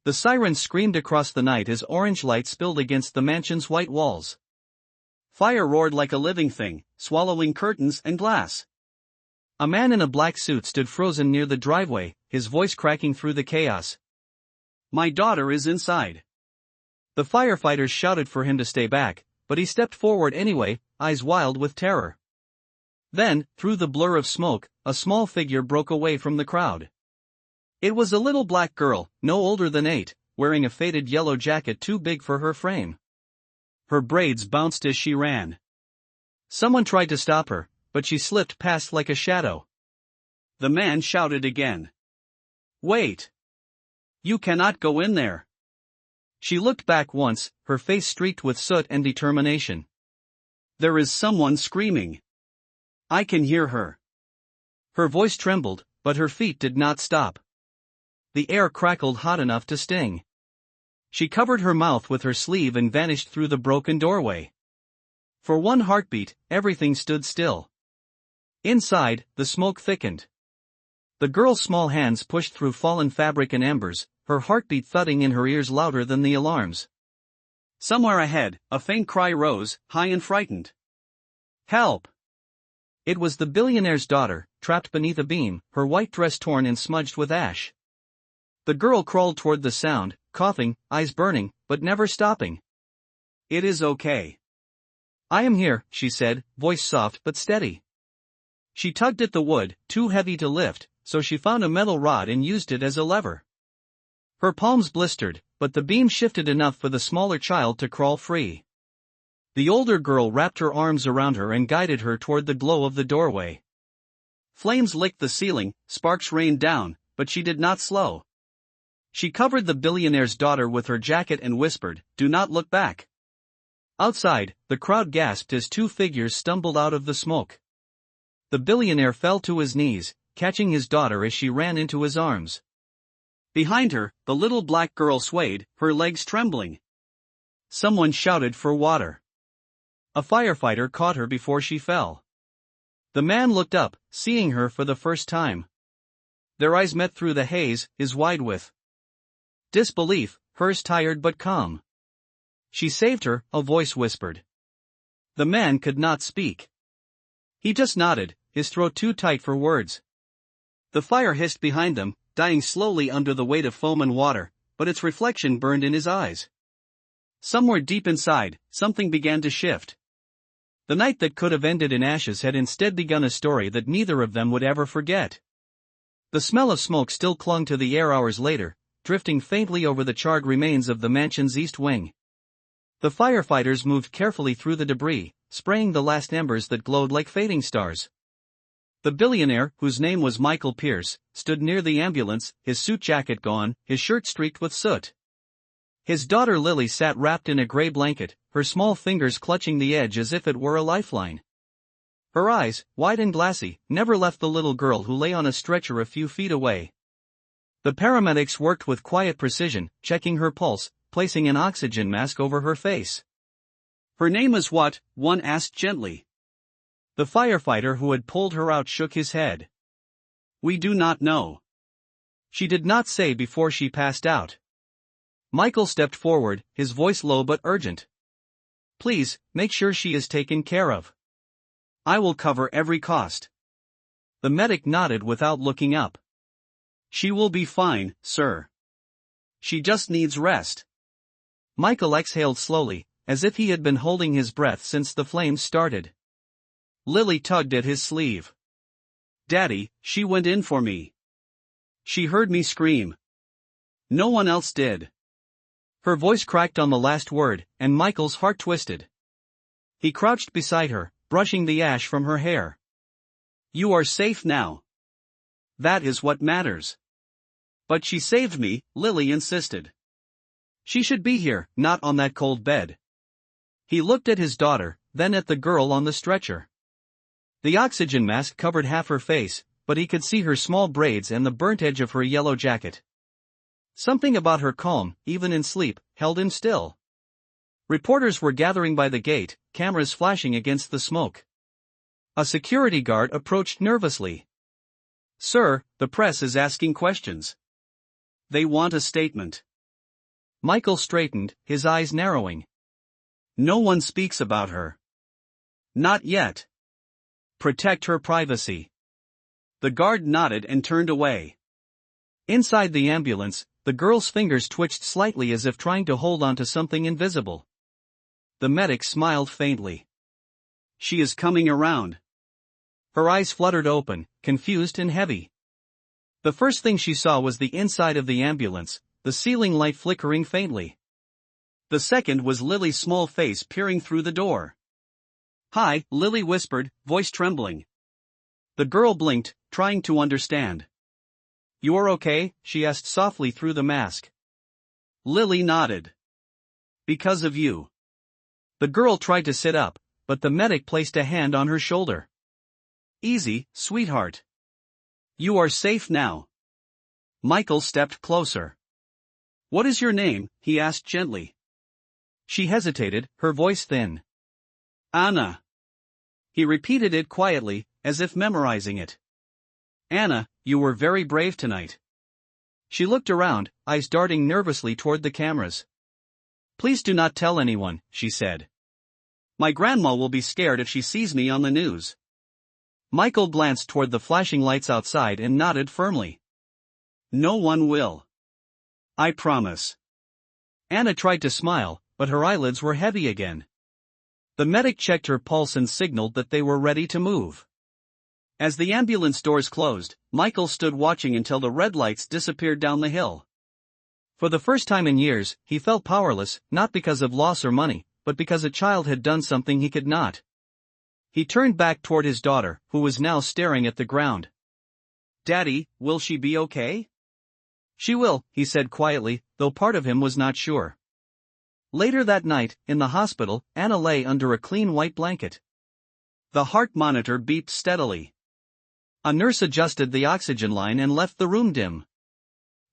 The siren screamed across the night as orange light spilled against the mansion's white walls. Fire roared like a living thing, swallowing curtains and glass. A man in a black suit stood frozen near the driveway, his voice cracking through the chaos. "My daughter is inside." The firefighters shouted for him to stay back, but he stepped forward anyway, eyes wild with terror. Then, through the blur of smoke, a small figure broke away from the crowd. It was a little black girl, no older than 8, wearing a faded yellow jacket too big for her frame. Her braids bounced as she ran. Someone tried to stop her, but she slipped past like a shadow. The man shouted again. "Wait! You cannot go in there." She looked back once, her face streaked with soot and determination. "There is someone screaming. I can hear her." Her voice trembled, but her feet did not stop. The air crackled hot enough to sting. She covered her mouth with her sleeve and vanished through the broken doorway. For one heartbeat, everything stood still. Inside, the smoke thickened. The girl's small hands pushed through fallen fabric and embers, her heartbeat thudding in her ears louder than the alarms. Somewhere ahead, a faint cry rose, high and frightened. "Help!" It was the billionaire's daughter, trapped beneath a beam, her white dress torn and smudged with ash. The girl crawled toward the sound, coughing, eyes burning, but never stopping. "It is okay. I am here," she said, voice soft but steady. She tugged at the wood, too heavy to lift, so she found a metal rod and used it as a lever. Her palms blistered, but the beam shifted enough for the smaller child to crawl free. The older girl wrapped her arms around her and guided her toward the glow of the doorway. Flames licked the ceiling, sparks rained down, but she did not slow. She covered the billionaire's daughter with her jacket and whispered, "Do not look back." Outside, the crowd gasped as 2 figures stumbled out of the smoke. The billionaire fell to his knees, catching his daughter as she ran into his arms. Behind her, the little black girl swayed, her legs trembling. Someone shouted for water. A firefighter caught her before she fell. The man looked up, seeing her for the first time. Their eyes met through the haze, his wide with disbelief, hers tired but calm. "She saved her," a voice whispered. The man could not speak. He just nodded, his throat too tight for words. The fire hissed behind them, dying slowly under the weight of foam and water, but its reflection burned in his eyes. Somewhere deep inside, something began to shift. The night that could have ended in ashes had instead begun a story that neither of them would ever forget. The smell of smoke still clung to the air hours later, drifting faintly over the charred remains of the mansion's east wing. The firefighters moved carefully through the debris, spraying the last embers that glowed like fading stars. The billionaire, whose name was Michael Pierce, stood near the ambulance, his suit jacket gone, his shirt streaked with soot. His daughter Lily sat wrapped in a gray blanket, her small fingers clutching the edge as if it were a lifeline. Her eyes, wide and glassy, never left the little girl who lay on a stretcher a few feet away. The paramedics worked with quiet precision, checking her pulse, placing an oxygen mask over her face. "Her name is what?" one asked gently. The firefighter who had pulled her out shook his head. "We do not know." She did not say before she passed out. Michael stepped forward, his voice low but urgent. "Please, make sure she is taken care of. I will cover every cost." The medic nodded without looking up. "She will be fine, sir. She just needs rest." Michael exhaled slowly, as if he had been holding his breath since the flames started. Lily tugged at his sleeve. "Daddy, she went in for me. She heard me scream. No one else did." Her voice cracked on the last word, and Michael's heart twisted. He crouched beside her, brushing the ash from her hair. "You are safe now. That is what matters." "But she saved me," Lily insisted. "She should be here, not on that cold bed." He looked at his daughter, then at the girl on the stretcher. The oxygen mask covered half her face, but he could see her small braids and the burnt edge of her yellow jacket. Something about her calm, even in sleep, held him still. Reporters were gathering by the gate, cameras flashing against the smoke. A security guard approached nervously. "Sir, the press is asking questions. They want a statement." Michael straightened, his eyes narrowing. No one speaks about her. Not yet. Protect her privacy. The guard nodded and turned away. Inside the ambulance, the girl's fingers twitched slightly as if trying to hold onto something invisible. The medic smiled faintly. She is coming around. Her eyes fluttered open, confused and heavy. The first thing she saw was the inside of the ambulance, the ceiling light flickering faintly. The second was Lily's small face peering through the door. "Hi," Lily whispered, voice trembling. The girl blinked, trying to understand. "You are okay?" she asked softly through the mask. Lily nodded. "Because of you." The girl tried to sit up, but the medic placed a hand on her shoulder. "Easy, sweetheart. You are safe now." Michael stepped closer. "What is your name?" he asked gently. She hesitated, her voice thin. "Anna." He repeated it quietly, as if memorizing it. "Anna, you were very brave tonight." She looked around, eyes darting nervously toward the cameras. "Please do not tell anyone," she said. "My grandma will be scared if she sees me on the news." Michael glanced toward the flashing lights outside and nodded firmly. "No one will. I promise." Anna tried to smile, but her eyelids were heavy again. The medic checked her pulse and signaled that they were ready to move. As the ambulance doors closed, Michael stood watching until the red lights disappeared down the hill. For the first time in years, he felt powerless, not because of loss or money, but because a child had done something he could not. He turned back toward his daughter, who was now staring at the ground. "Daddy, will she be okay?" "She will," he said quietly, though part of him was not sure. Later that night, in the hospital, Anna lay under a clean white blanket. The heart monitor beeped steadily. A nurse adjusted the oxygen line and left the room dim.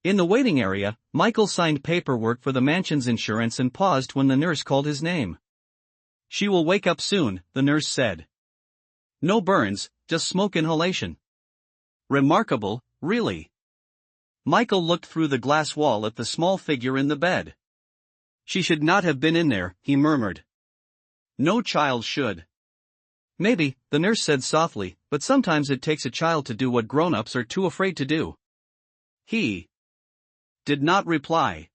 In the waiting area, Michael signed paperwork for the mansion's insurance and paused when the nurse called his name. "She will wake up soon," the nurse said. "No burns, just smoke inhalation." "Remarkable, really." Michael looked through the glass wall at the small figure in the bed. "She should not have been in there," he murmured. "No child should." "Maybe," the nurse said softly, "but sometimes it takes a child to do what grown-ups are too afraid to do." He did not reply.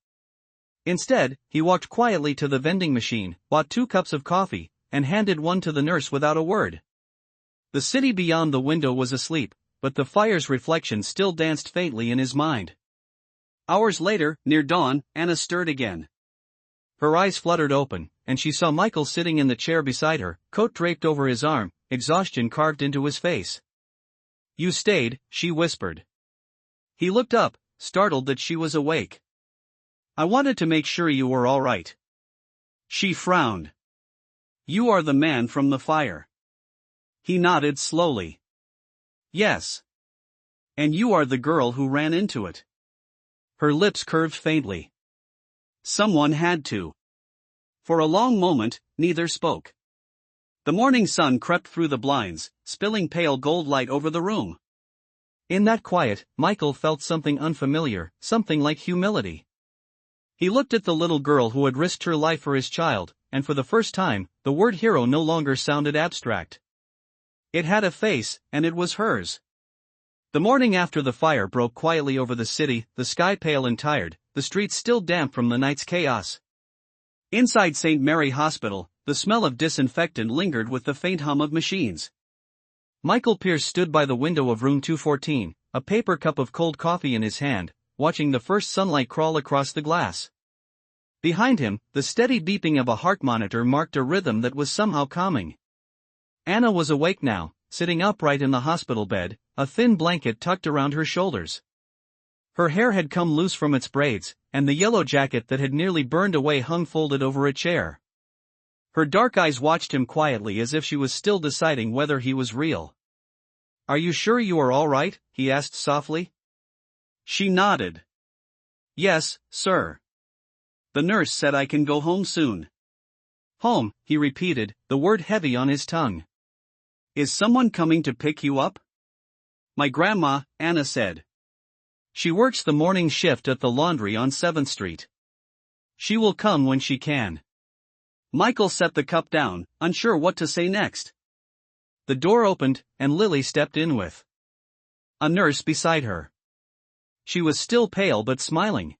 Instead, he walked quietly to the vending machine, bought 2 cups of coffee, and handed one to the nurse without a word. The city beyond the window was asleep, but the fire's reflection still danced faintly in his mind. Hours later, near dawn, Anna stirred again. Her eyes fluttered open, and she saw Michael sitting in the chair beside her, coat draped over his arm, exhaustion carved into his face. "You stayed," she whispered. He looked up, startled that she was awake. "I wanted to make sure you were all right." She frowned. "You are the man from the fire." He nodded slowly. "Yes. And you are the girl who ran into it." Her lips curved faintly. Someone had to. For a long moment, neither spoke. The morning sun crept through the blinds, spilling pale gold light over the room. In that quiet, Michael felt something unfamiliar, something like humility. He looked at the little girl who had risked her life for his child, and for the first time, the word hero no longer sounded abstract. It had a face, and it was hers. The morning after the fire broke quietly over the city, the sky pale and tired, the streets still damp from the night's chaos. Inside St. Mary Hospital, the smell of disinfectant lingered with the faint hum of machines. Michael Pierce stood by the window of room 214, a paper cup of cold coffee in his hand, watching the first sunlight crawl across the glass. Behind him, the steady beeping of a heart monitor marked a rhythm that was somehow calming. Anna was awake now, sitting upright in the hospital bed, a thin blanket tucked around her shoulders. Her hair had come loose from its braids, and the yellow jacket that had nearly burned away hung folded over a chair. Her dark eyes watched him quietly as if she was still deciding whether he was real. "Are you sure you are all right?" he asked softly. She nodded. "Yes, sir. The nurse said I can go home soon." "Home," he repeated, the word heavy on his tongue. "Is someone coming to pick you up?" "My grandma," Anna said. "She works the morning shift at the laundry on 7th Street. She will come when she can. Michael set the cup down, unsure what to say next. The door opened, and Lily stepped in with a nurse beside her. She was still pale but smiling.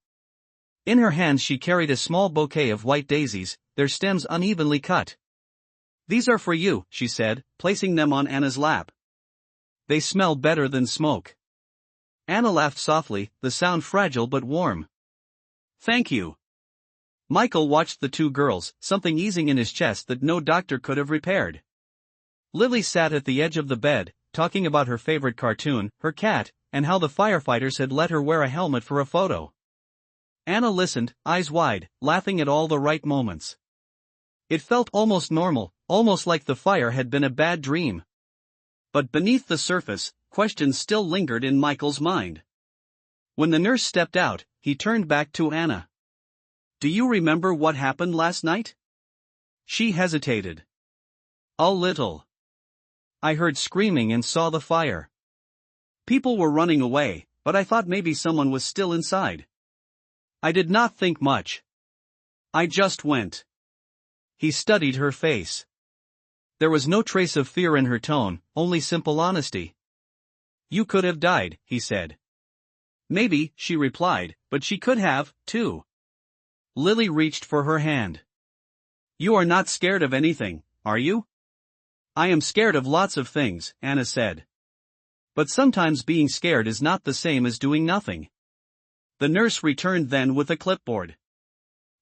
In her hands she carried a small bouquet of white daisies, their stems unevenly cut. "These are for you," she said, placing them on Anna's lap. "They smell better than smoke." Anna laughed softly, the sound fragile but warm. "Thank you." Michael watched the two girls, something easing in his chest that no doctor could have repaired. Lily sat at the edge of the bed, talking about her favorite cartoon, her cat, and how the firefighters had let her wear a helmet for a photo. Anna listened, eyes wide, laughing at all the right moments. It felt almost normal, almost like the fire had been a bad dream. But beneath the surface, questions still lingered in Michael's mind. When the nurse stepped out, he turned back to Anna. "Do you remember what happened last night?" She hesitated. "A little. I heard screaming and saw the fire. People were running away, but I thought maybe someone was still inside. I did not think much. I just went." He studied her face. There was no trace of fear in her tone, only simple honesty. "You could have died," he said. "Maybe," she replied, "but she could have, too." Lily reached for her hand. "You are not scared of anything, are you?" "I am scared of lots of things," Anna said. "But sometimes being scared is not the same as doing nothing." The nurse returned then with a clipboard.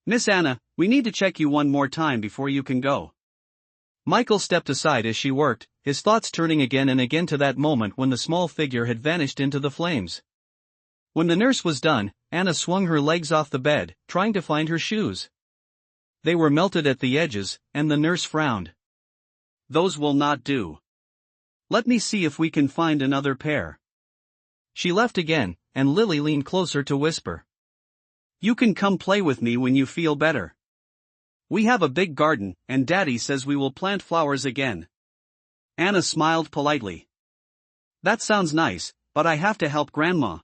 "Miss Anna, we need to check you one more time before you can go." Michael stepped aside as she worked, his thoughts turning again and again to that moment when the small figure had vanished into the flames. When the nurse was done, Anna swung her legs off the bed, trying to find her shoes. They were melted at the edges, and the nurse frowned. "Those will not do. Let me see if we can find another pair." She left again, and Lily leaned closer to whisper. "You can come play with me when you feel better. We have a big garden, and Daddy says we will plant flowers again." Anna smiled politely. "That sounds nice, but I have to help Grandma.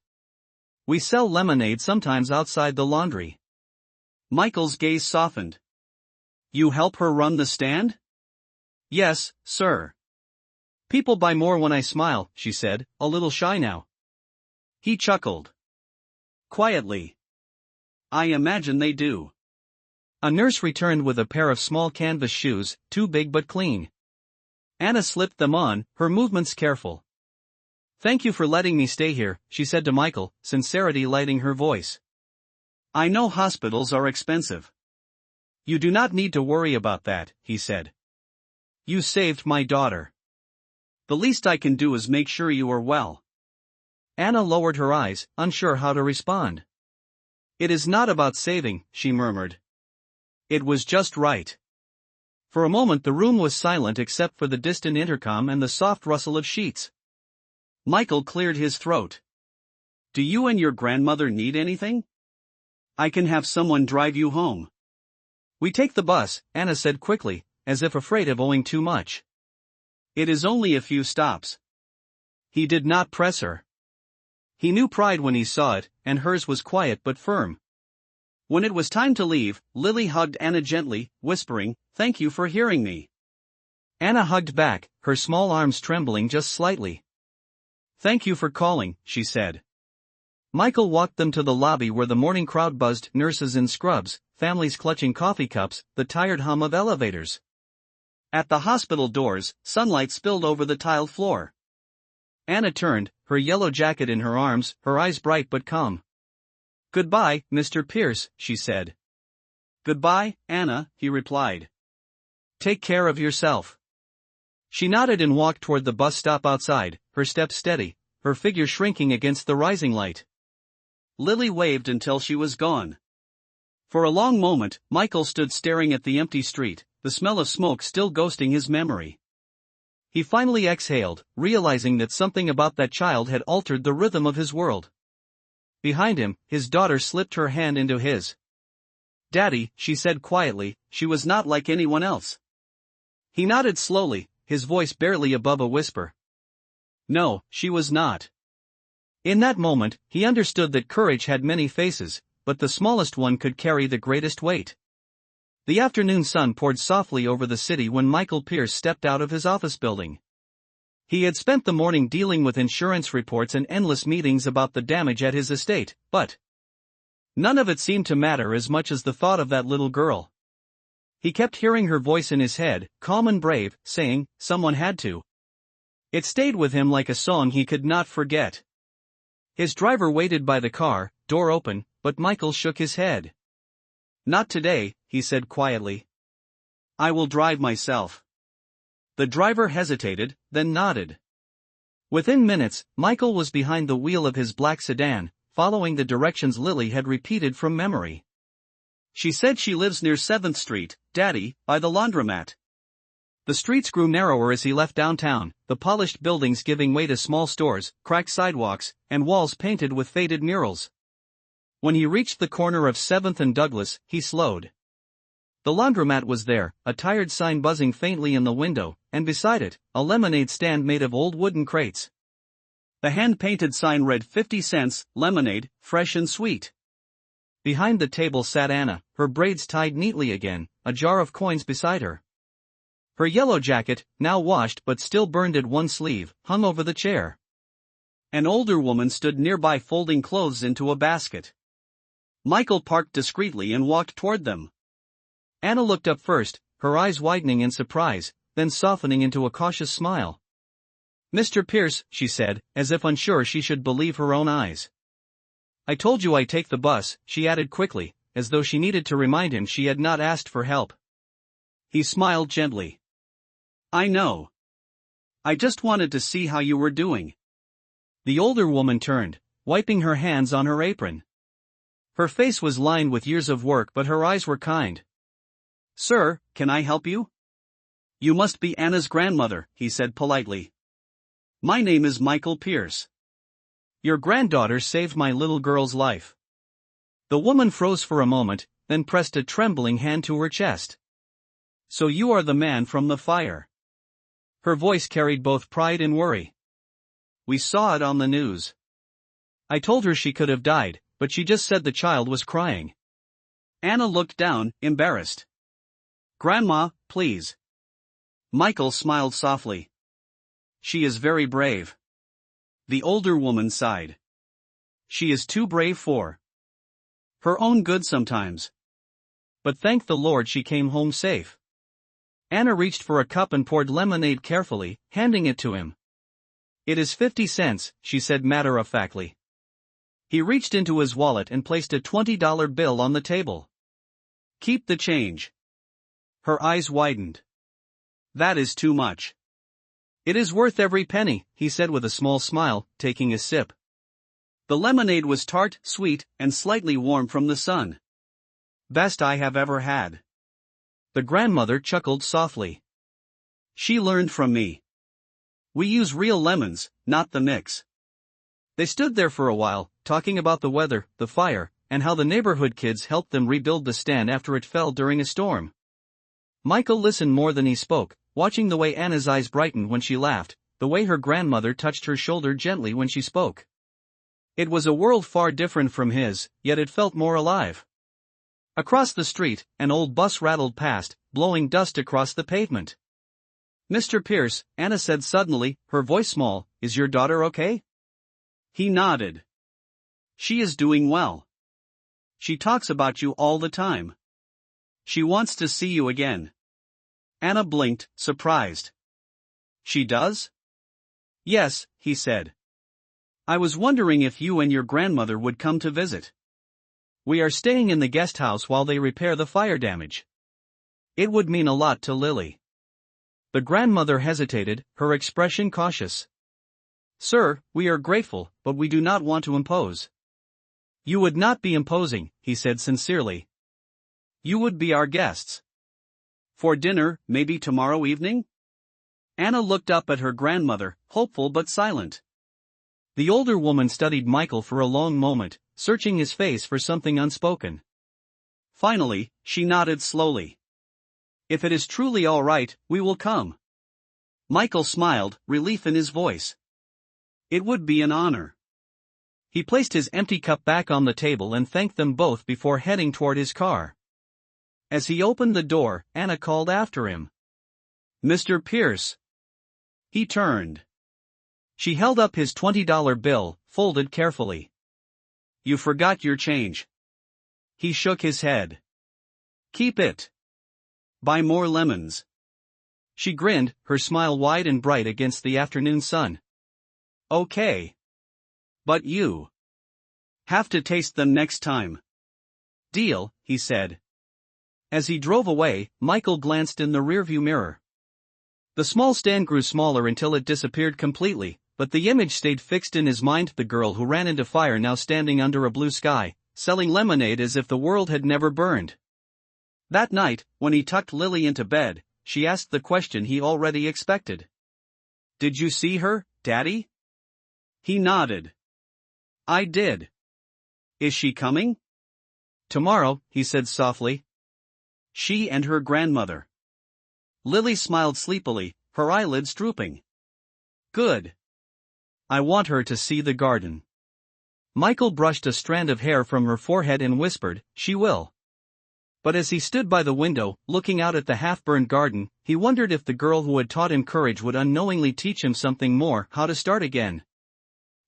We sell lemonade sometimes outside the laundry." Michael's gaze softened. "You help her run the stand?" "Yes, sir. People buy more when I smile," she said, a little shy now. He chuckled. Quietly. "I imagine they do." A nurse returned with a pair of small canvas shoes, too big but clean. Anna slipped them on, her movements careful. "Thank you for letting me stay here," she said to Michael, sincerity lighting her voice. "I know hospitals are expensive." "You do not need to worry about that," he said. "You saved my daughter. The least I can do is make sure you are well." Anna lowered her eyes, unsure how to respond. "It is not about saving," she murmured. "It was just right." For a moment the room was silent except for the distant intercom and the soft rustle of sheets. Michael cleared his throat. "Do you and your grandmother need anything? I can have someone drive you home." "We take the bus," Anna said quickly, as if afraid of owing too much. "It is only a few stops." He did not press her. He knew pride when he saw it, and hers was quiet but firm. When it was time to leave, Lily hugged Anna gently, whispering, "Thank you for hearing me." Anna hugged back, her small arms trembling just slightly. "Thank you for calling," she said. Michael walked them to the lobby where the morning crowd buzzed, nurses in scrubs, families clutching coffee cups, the tired hum of elevators. At the hospital doors, sunlight spilled over the tiled floor. Anna turned, her yellow jacket in her arms, her eyes bright but calm. "Goodbye, Mr. Pierce," she said. "Goodbye, Anna," he replied. "Take care of yourself." She nodded and walked toward the bus stop outside, her steps steady, her figure shrinking against the rising light. Lily waved until she was gone. For a long moment, Michael stood staring at the empty street, the smell of smoke still ghosting his memory. He finally exhaled, realizing that something about that child had altered the rhythm of his world. Behind him, his daughter slipped her hand into his. "Daddy," she said quietly, "she was not like anyone else." He nodded slowly, his voice barely above a whisper. "No, she was not." In that moment, he understood that courage had many faces, but the smallest one could carry the greatest weight. The afternoon sun poured softly over the city when Michael Pierce stepped out of his office building. He had spent the morning dealing with insurance reports and endless meetings about the damage at his estate, but none of it seemed to matter as much as the thought of that little girl. He kept hearing her voice in his head, calm and brave, saying, "Someone had to." It stayed with him like a song he could not forget. His driver waited by the car, door open, but Michael shook his head. "Not today," he said quietly. "I will drive myself." The driver hesitated, then nodded. Within minutes, Michael was behind the wheel of his black sedan, following the directions Lily had repeated from memory. "She said she lives near 7th Street, Daddy, by the laundromat." The streets grew narrower as he left downtown, the polished buildings giving way to small stores, cracked sidewalks, and walls painted with faded murals. When he reached the corner of 7th and Douglas, he slowed. The laundromat was there, a tired sign buzzing faintly in the window, and beside it, a lemonade stand made of old wooden crates. The hand-painted sign read 50 cents, lemonade, fresh and sweet. Behind the table sat Anna, her braids tied neatly again, a jar of coins beside her. Her yellow jacket, now washed but still burned at one sleeve, hung over the chair. An older woman stood nearby folding clothes into a basket. Michael parked discreetly and walked toward them. Anna looked up first, her eyes widening in surprise, then softening into a cautious smile. "Mr. Pierce," she said, as if unsure she should believe her own eyes. "I told you I'd take the bus," she added quickly, as though she needed to remind him she had not asked for help. He smiled gently. "I know. I just wanted to see how you were doing." The older woman turned, wiping her hands on her apron. Her face was lined with years of work, but her eyes were kind. "Sir, can I help you?" "You must be Anna's grandmother," he said politely. "My name is Michael Pierce. Your granddaughter saved my little girl's life." The woman froze for a moment, then pressed a trembling hand to her chest. "So you are the man from the fire." Her voice carried both pride and worry. "We saw it on the news. I told her she could have died, but she just said the child was crying." Anna looked down, embarrassed. "Grandma, please." Michael smiled softly. "She is very brave." The older woman sighed. "She is too brave for her own good sometimes. But thank the Lord she came home safe." Anna reached for a cup and poured lemonade carefully, handing it to him. "It is 50 cents, she said matter-of-factly. He reached into his wallet and placed a $20 bill on the table. "Keep the change." Her eyes widened. "That is too much." "It is worth every penny," he said with a small smile, taking a sip. The lemonade was tart, sweet, and slightly warm from the sun. "Best I have ever had." The grandmother chuckled softly. "She learned from me. We use real lemons, not the mix." They stood there for a while, talking about the weather, the fire, and how the neighborhood kids helped them rebuild the stand after it fell during a storm. Michael listened more than he spoke, watching the way Anna's eyes brightened when she laughed, the way her grandmother touched her shoulder gently when she spoke. It was a world far different from his, yet it felt more alive. Across the street, an old bus rattled past, blowing dust across the pavement. "Mr. Pierce," Anna said suddenly, her voice small, "is your daughter okay?" He nodded. "She is doing well. She talks about you all the time. She wants to see you again." Anna blinked, surprised. "She does?" "Yes," he said. "I was wondering if you and your grandmother would come to visit. We are staying in the guest house while they repair the fire damage. It would mean a lot to Lily." The grandmother hesitated, her expression cautious. "Sir, we are grateful, but we do not want to impose." "You would not be imposing," he said sincerely. "You would be our guests. For dinner, maybe tomorrow evening?" Anna looked up at her grandmother, hopeful but silent. The older woman studied Michael for a long moment, searching his face for something unspoken. Finally, she nodded slowly. "If it is truly all right, we will come." Michael smiled, relief in his voice. "It would be an honor." He placed his empty cup back on the table and thanked them both before heading toward his car. As he opened the door, Anna called after him. "Mr. Pierce." He turned. She held up his $20 bill, folded carefully. "You forgot your change." He shook his head. "Keep it. Buy more lemons." She grinned, her smile wide and bright against the afternoon sun. "Okay. But you have to taste them next time." "Deal," he said. As he drove away, Michael glanced in the rearview mirror. The small stand grew smaller until it disappeared completely, but the image stayed fixed in his mind, the girl who ran into fire now standing under a blue sky, selling lemonade as if the world had never burned. That night, when he tucked Lily into bed, she asked the question he already expected. "Did you see her, Daddy?" He nodded. "I did." "Is she coming?" "Tomorrow," he said softly. "She and her grandmother." Lily smiled sleepily, her eyelids drooping. "Good. I want her to see the garden." Michael brushed a strand of hair from her forehead and whispered, "She will." But as he stood by the window, looking out at the half-burned garden, he wondered if the girl who had taught him courage would unknowingly teach him something more, how to start again.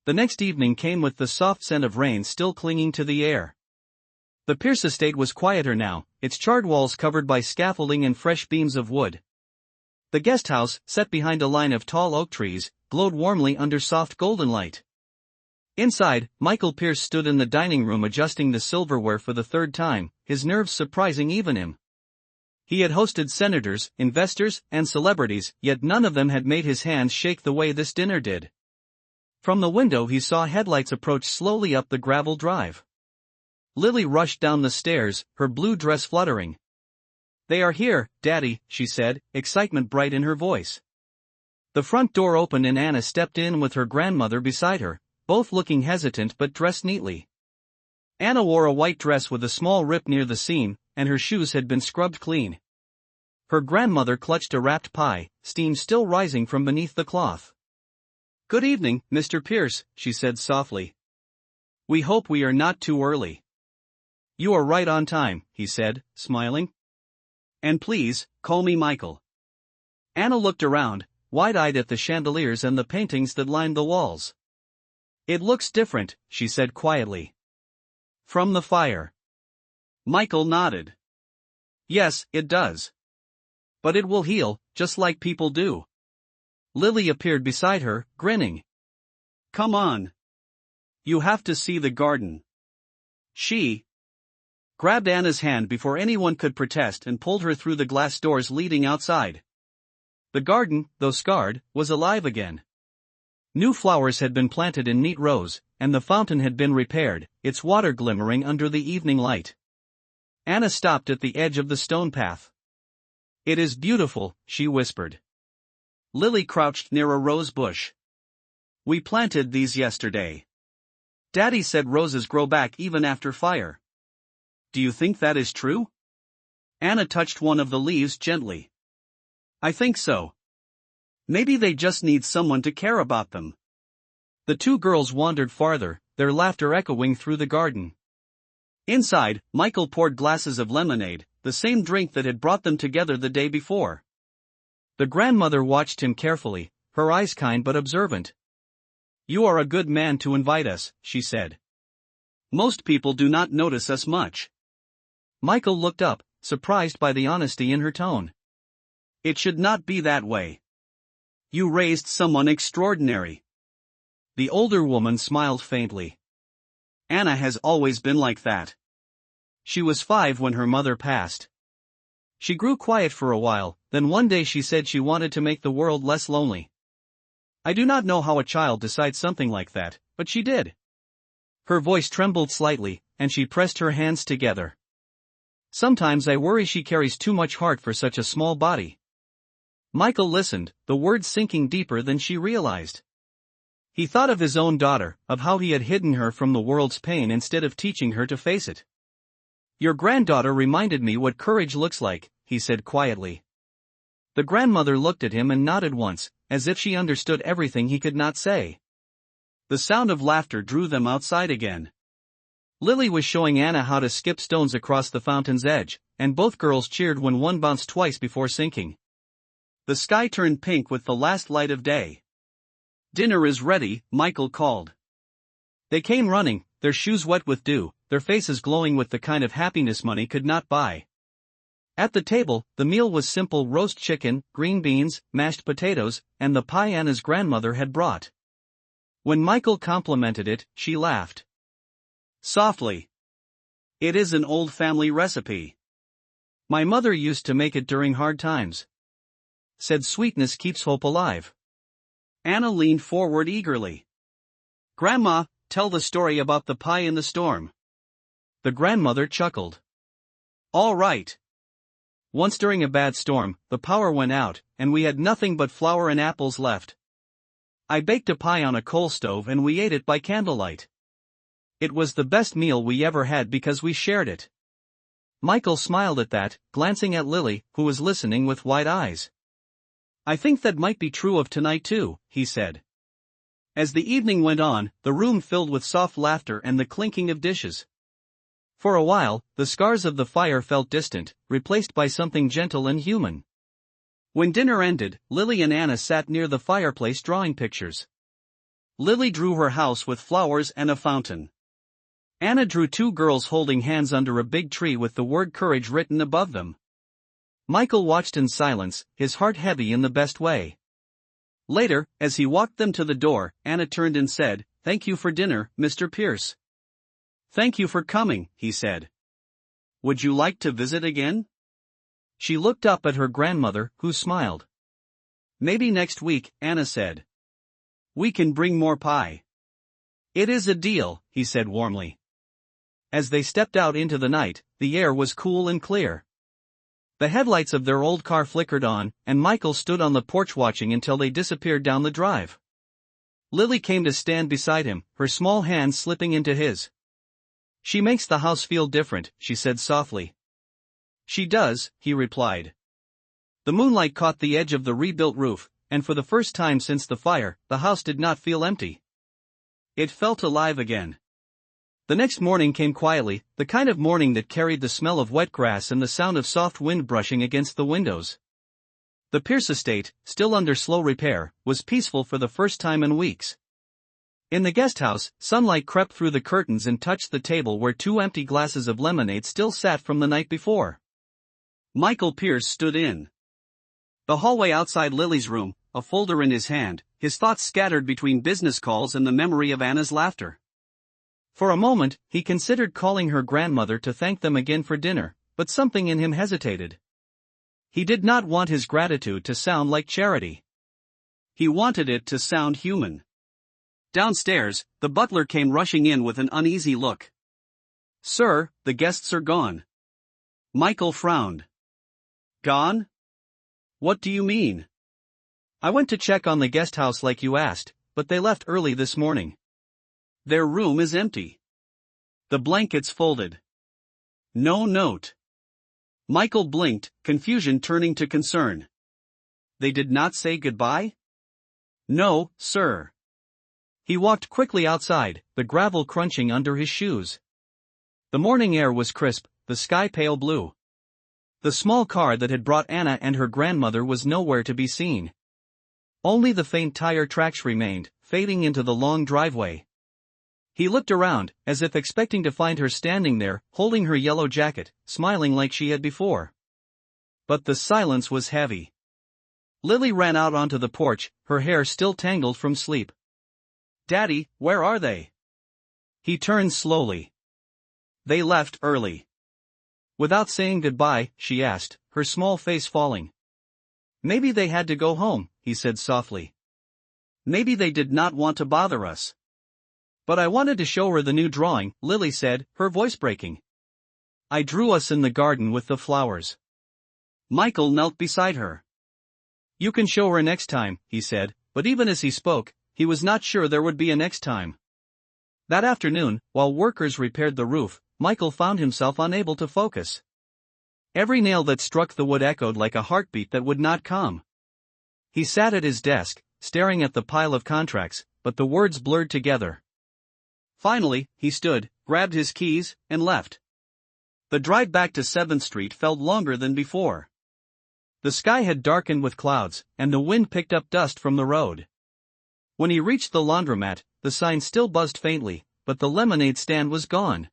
The next evening came with the soft scent of rain still clinging to the air. The Pierce estate was quieter now, its charred walls covered by scaffolding and fresh beams of wood. The guest house, set behind a line of tall oak trees, glowed warmly under soft golden light. Inside, Michael Pierce stood in the dining room adjusting the silverware for the third time, his nerves surprising even him. He had hosted senators, investors, and celebrities, yet none of them had made his hands shake the way this dinner did. From the window he saw headlights approach slowly up the gravel drive. Lily rushed down the stairs, her blue dress fluttering. "They are here, Daddy," she said, excitement bright in her voice. The front door opened and Anna stepped in with her grandmother beside her, both looking hesitant but dressed neatly. Anna wore a white dress with a small rip near the seam, and her shoes had been scrubbed clean. Her grandmother clutched a wrapped pie, steam still rising from beneath the cloth. "Good evening, Mr. Pierce," she said softly. "We hope we are not too early." "You are right on time," he said, smiling. "And please, call me Michael." Anna looked around, wide-eyed at the chandeliers and the paintings that lined the walls. "It looks different," she said quietly. "From the fire." Michael nodded. "Yes, it does. But it will heal, just like people do." Lily appeared beside her, grinning. "Come on. You have to see the garden." She grabbed Anna's hand before anyone could protest and pulled her through the glass doors leading outside. The garden, though scarred, was alive again. New flowers had been planted in neat rows, and the fountain had been repaired, its water glimmering under the evening light. Anna stopped at the edge of the stone path. "It is beautiful," she whispered. Lily crouched near a rose bush. "We planted these yesterday. Daddy said roses grow back even after fire. Do you think that is true?" Anna touched one of the leaves gently. "I think so. Maybe they just need someone to care about them." The two girls wandered farther, their laughter echoing through the garden. Inside, Michael poured glasses of lemonade, the same drink that had brought them together the day before. The grandmother watched him carefully, her eyes kind but observant. "You are a good man to invite us," she said. "Most people do not notice us much." Michael looked up, surprised by the honesty in her tone. "It should not be that way. You raised someone extraordinary." The older woman smiled faintly. "Anna has always been like that. She was 5 when her mother passed." She grew quiet for a while, then one day she said she wanted to make the world less lonely. I do not know how a child decides something like that, but she did. Her voice trembled slightly, and she pressed her hands together. "Sometimes I worry she carries too much heart for such a small body." Michael listened, the words sinking deeper than she realized. He thought of his own daughter, of how he had hidden her from the world's pain instead of teaching her to face it. "Your granddaughter reminded me what courage looks like," he said quietly. The grandmother looked at him and nodded once, as if she understood everything he could not say. The sound of laughter drew them outside again. Lily was showing Anna how to skip stones across the fountain's edge, and both girls cheered when one bounced twice before sinking. The sky turned pink with the last light of day. "Dinner is ready," Michael called. They came running, their shoes wet with dew, their faces glowing with the kind of happiness money could not buy. At the table, the meal was simple: roast chicken, green beans, mashed potatoes, and the pie Anna's grandmother had brought. When Michael complimented it, she laughed softly. "It is an old family recipe. My mother used to make it during hard times. Said sweetness keeps hope alive." Anna leaned forward eagerly. "Grandma, tell the story about the pie in the storm." The grandmother chuckled. "All right. Once during a bad storm, the power went out, and we had nothing but flour and apples left. I baked a pie on a coal stove and we ate it by candlelight. It was the best meal we ever had because we shared it." Michael smiled at that, glancing at Lily, who was listening with wide eyes. "I think that might be true of tonight too," he said. As the evening went on, the room filled with soft laughter and the clinking of dishes. For a while, the scars of the fire felt distant, replaced by something gentle and human. When dinner ended, Lily and Anna sat near the fireplace drawing pictures. Lily drew her house with flowers and a fountain. Anna drew two girls holding hands under a big tree with the word courage written above them. Michael watched in silence, his heart heavy in the best way. Later, as he walked them to the door, Anna turned and said, "Thank you for dinner, Mr. Pierce." "Thank you for coming," he said. "Would you like to visit again?" She looked up at her grandmother, who smiled. "Maybe next week," Anna said. "We can bring more pie." "It is a deal," he said warmly. As they stepped out into the night, the air was cool and clear. The headlights of their old car flickered on, and Michael stood on the porch watching until they disappeared down the drive. Lily came to stand beside him, her small hand slipping into his. "She makes the house feel different," she said softly. "She does," he replied. The moonlight caught the edge of the rebuilt roof, and for the first time since the fire, the house did not feel empty. It felt alive again. The next morning came quietly, the kind of morning that carried the smell of wet grass and the sound of soft wind brushing against the windows. The Pierce estate, still under slow repair, was peaceful for the first time in weeks. In the guest house, sunlight crept through the curtains and touched the table where two empty glasses of lemonade still sat from the night before. Michael Pierce stood in the hallway outside Lily's room, a folder in his hand, his thoughts scattered between business calls and the memory of Anna's laughter. For a moment, he considered calling her grandmother to thank them again for dinner, but something in him hesitated. He did not want his gratitude to sound like charity. He wanted it to sound human. Downstairs, the butler came rushing in with an uneasy look. "Sir, the guests are gone." Michael frowned. "Gone? What do you mean?" "I went to check on the guest house like you asked, but they left early this morning. Their room is empty. The blankets folded. No note." Michael blinked, confusion turning to concern. "They did not say goodbye?" "No, sir." He walked quickly outside, the gravel crunching under his shoes. The morning air was crisp, the sky pale blue. The small car that had brought Anna and her grandmother was nowhere to be seen. Only the faint tire tracks remained, fading into the long driveway. He looked around, as if expecting to find her standing there, holding her yellow jacket, smiling like she had before. But the silence was heavy. Lily ran out onto the porch, her hair still tangled from sleep. "Daddy, where are they?" He turned slowly. "They left early." Without saying goodbye, she asked, her small face falling. "Maybe they had to go home," he said softly. "Maybe they did not want to bother us." "But I wanted to show her the new drawing," Lily said, her voice breaking. "I drew us in the garden with the flowers." Michael knelt beside her. "You can show her next time," he said, but even as he spoke, he was not sure there would be a next time. That afternoon, while workers repaired the roof, Michael found himself unable to focus. Every nail that struck the wood echoed like a heartbeat that would not come. He sat at his desk, staring at the pile of contracts, but the words blurred together. Finally, he stood, grabbed his keys, and left. The drive back to 7th Street felt longer than before. The sky had darkened with clouds, and the wind picked up dust from the road. When he reached the laundromat, the sign still buzzed faintly, but the lemonade stand was gone.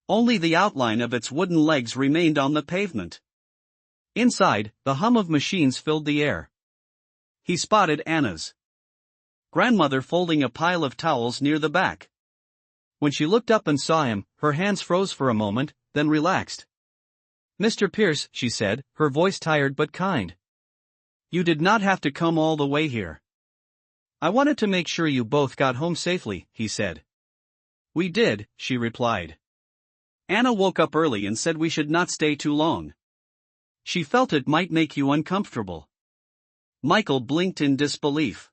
Only the outline of its wooden legs remained on the pavement. Inside, the hum of machines filled the air. He spotted Anna's grandmother folding a pile of towels near the back. When she looked up and saw him, her hands froze for a moment, then relaxed. "Mr. Pierce," she said, her voice tired but kind. "You did not have to come all the way here." "I wanted to make sure you both got home safely," he said. "We did," she replied. "Anna woke up early and said we should not stay too long. She felt it might make you uncomfortable." Michael blinked in disbelief.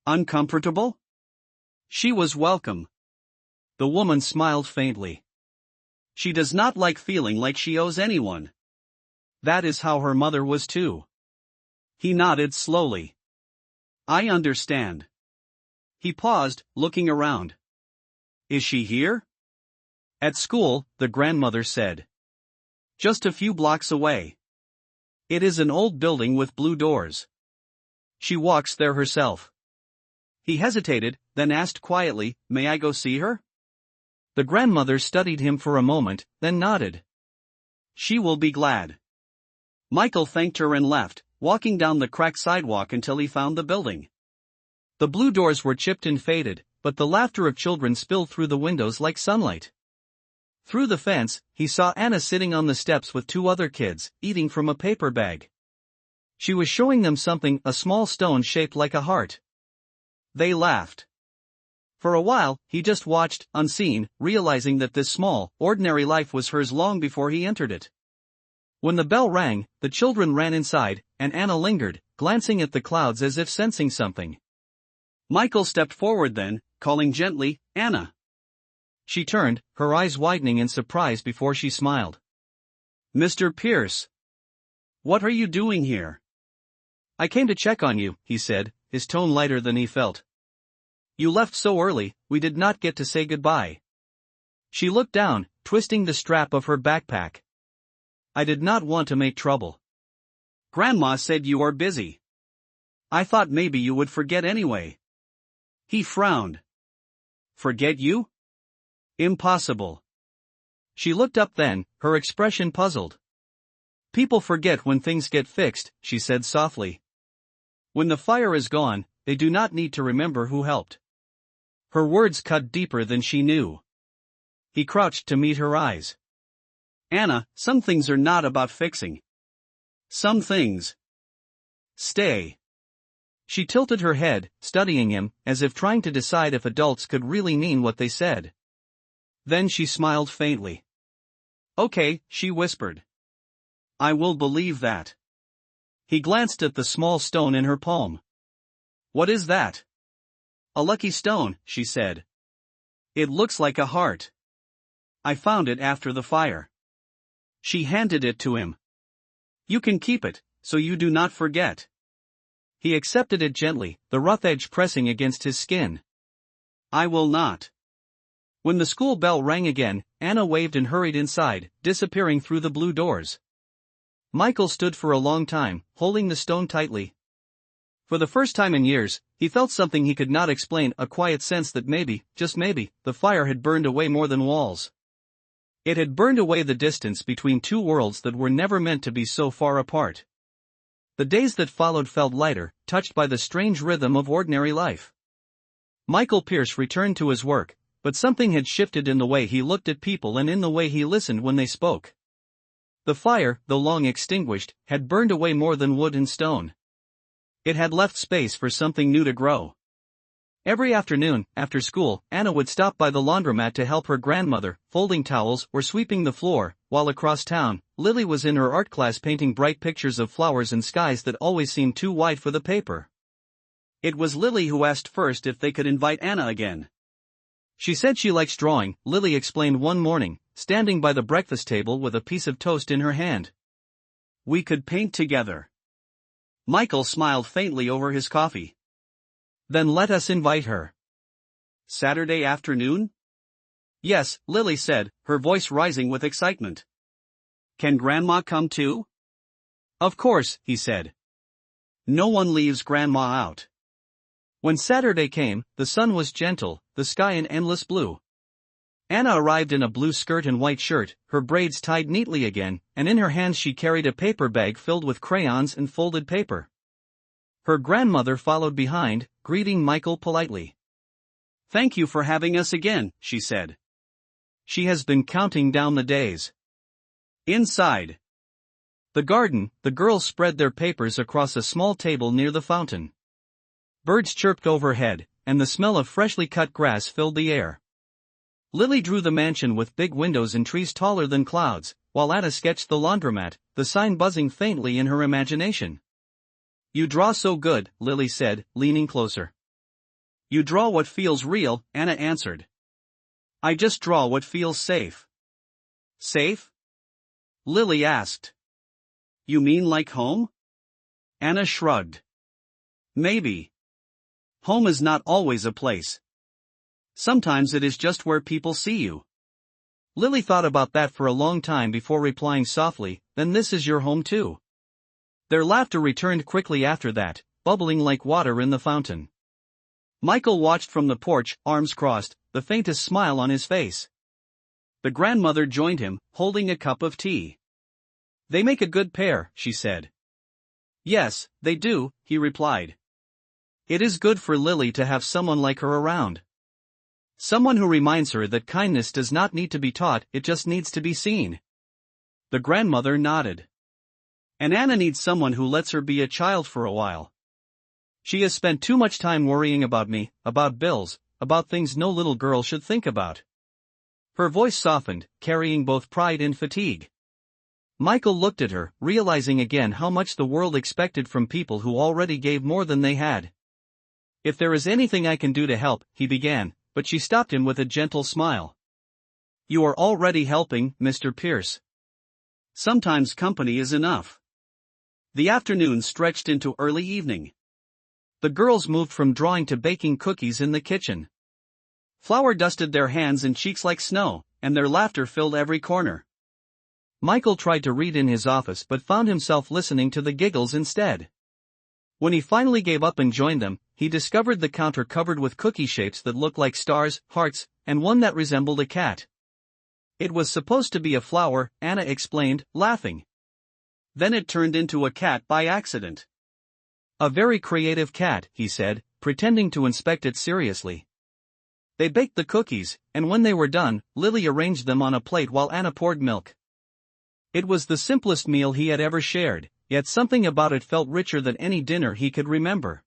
"Uncomfortable?" She was welcome. The woman smiled faintly. "She does not like feeling like she owes anyone. That is how her mother was too." He nodded slowly. "I understand." He paused, looking around. "Is she here?" "At school," the grandmother said. "Just a few blocks away. It is an old building with blue doors. She walks there herself." He hesitated, then asked quietly, "May I go see her?" The grandmother studied him for a moment, then nodded. "She will be glad." Michael thanked her and left, walking down the cracked sidewalk until he found the building. The blue doors were chipped and faded, but the laughter of children spilled through the windows like sunlight. Through the fence, he saw Anna sitting on the steps with two other kids, eating from a paper bag. She was showing them something, a small stone shaped like a heart. They laughed. For a while, he just watched, unseen, realizing that this small, ordinary life was hers long before he entered it. When the bell rang, the children ran inside, and Anna lingered, glancing at the clouds as if sensing something. Michael stepped forward then, calling gently, "Anna." She turned, her eyes widening in surprise before she smiled. "Mr. Pierce. What are you doing here?" "I came to check on you," he said, his tone lighter than he felt. "You left so early, we did not get to say goodbye." She looked down, twisting the strap of her backpack. "I did not want to make trouble." "Grandma said you are busy. I thought maybe you would forget anyway." He frowned. "Forget you? Impossible." She looked up then, her expression puzzled. "People forget when things get fixed," she said softly. "When the fire is gone, they do not need to remember who helped." Her words cut deeper than she knew. He crouched to meet her eyes. "Anna, some things are not about fixing. Some things stay." She tilted her head, studying him, as if trying to decide if adults could really mean what they said. Then she smiled faintly. "Okay," she whispered. "I will believe that." He glanced at the small stone in her palm. "What is that?" "A lucky stone," she said. "It looks like a heart. I found it after the fire." She handed it to him. "You can keep it, so you do not forget." He accepted it gently, the rough edge pressing against his skin. "I will not." When the school bell rang again, Anna waved and hurried inside, disappearing through the blue doors. Michael stood for a long time, holding the stone tightly. For the first time in years, he felt something he could not explain, a quiet sense that maybe, just maybe, the fire had burned away more than walls. It had burned away the distance between two worlds that were never meant to be so far apart. The days that followed felt lighter, touched by the strange rhythm of ordinary life. Michael Pierce returned to his work, but something had shifted in the way he looked at people and in the way he listened when they spoke. The fire, though long extinguished, had burned away more than wood and stone. It had left space for something new to grow. Every afternoon, after school, Anna would stop by the laundromat to help her grandmother, folding towels or sweeping the floor, while across town, Lily was in her art class painting bright pictures of flowers and skies that always seemed too wide for the paper. It was Lily who asked first if they could invite Anna again. She said she likes drawing, Lily explained one morning, standing by the breakfast table with a piece of toast in her hand. "We could paint together." Michael smiled faintly over his coffee. Then let us invite her. Saturday afternoon? Yes, Lily said, her voice rising with excitement. Can Grandma come too? Of course, he said. No one leaves Grandma out. When Saturday came, the sun was gentle, the sky an endless blue. Anna arrived in a blue skirt and white shirt, her braids tied neatly again, and in her hands she carried a paper bag filled with crayons and folded paper. Her grandmother followed behind, greeting Michael politely. Thank you for having us again, she said. She has been counting down the days. Inside the garden, the girls spread their papers across a small table near the fountain. Birds chirped overhead, and the smell of freshly cut grass filled the air. Lily drew the mansion with big windows and trees taller than clouds, while Anna sketched the laundromat, the sign buzzing faintly in her imagination. You draw so good, Lily said, leaning closer. You draw what feels real, Anna answered. I just draw what feels safe. Safe? Lily asked. You mean like home? Anna shrugged. Maybe. Home is not always a place. Sometimes it is just where people see you. Lily thought about that for a long time before replying softly, then this is your home too. Their laughter returned quickly after that, bubbling like water in the fountain. Michael watched from the porch, arms crossed, the faintest smile on his face. The grandmother joined him, holding a cup of tea. They make a good pair, she said. Yes, they do, he replied. It is good for Lily to have someone like her around. Someone who reminds her that kindness does not need to be taught, it just needs to be seen. The grandmother nodded. And Anna needs someone who lets her be a child for a while. She has spent too much time worrying about me, about bills, about things no little girl should think about. Her voice softened, carrying both pride and fatigue. Michael looked at her, realizing again how much the world expected from people who already gave more than they had. If there is anything I can do to help, he began, but she stopped him with a gentle smile. You are already helping, Mr. Pierce. Sometimes company is enough. The afternoon stretched into early evening. The girls moved from drawing to baking cookies in the kitchen. Flour dusted their hands and cheeks like snow, and their laughter filled every corner. Michael tried to read in his office but found himself listening to the giggles instead. When he finally gave up and joined them, he discovered the counter covered with cookie shapes that looked like stars, hearts, and one that resembled a cat. It was supposed to be a flower, Anna explained, laughing. Then it turned into a cat by accident. A very creative cat, he said, pretending to inspect it seriously. They baked the cookies, and when they were done, Lily arranged them on a plate while Anna poured milk. It was the simplest meal he had ever shared, yet something about it felt richer than any dinner he could remember.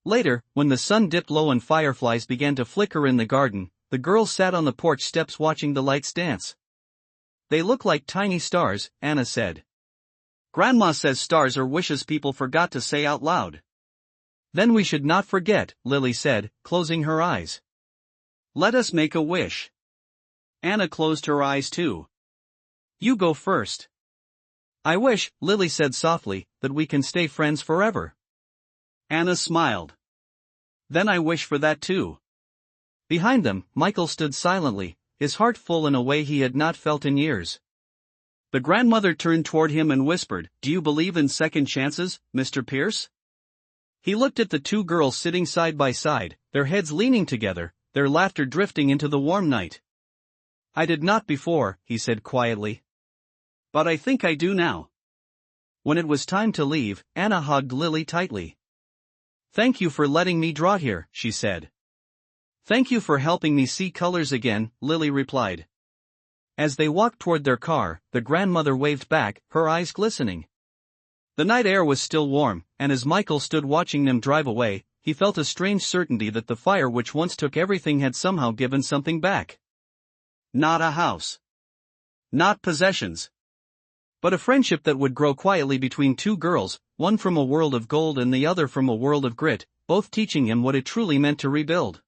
Later, when the sun dipped low and fireflies began to flicker in the garden, the girls sat on the porch steps watching the lights dance. They look like tiny stars, Anna said. Grandma says stars are wishes people forgot to say out loud. Then we should not forget, Lily said, closing her eyes. Let us make a wish. Anna closed her eyes too. You go first. I wish, Lily said softly, that we can stay friends forever. Anna smiled. Then I wish for that too. Behind them, Michael stood silently, his heart full in a way he had not felt in years. The grandmother turned toward him and whispered, Do you believe in second chances, Mr. Pierce? He looked at the two girls sitting side by side, their heads leaning together, their laughter drifting into the warm night. I did not before, he said quietly. But I think I do now. When it was time to leave, Anna hugged Lily tightly. Thank you for letting me draw here, she said. Thank you for helping me see colors again, Lily replied. As they walked toward their car, the grandmother waved back, her eyes glistening. The night air was still warm, and as Michael stood watching them drive away, he felt a strange certainty that the fire which once took everything had somehow given something back. Not a house. Not possessions. But a friendship that would grow quietly between two girls, one from a world of gold and the other from a world of grit, both teaching him what it truly meant to rebuild.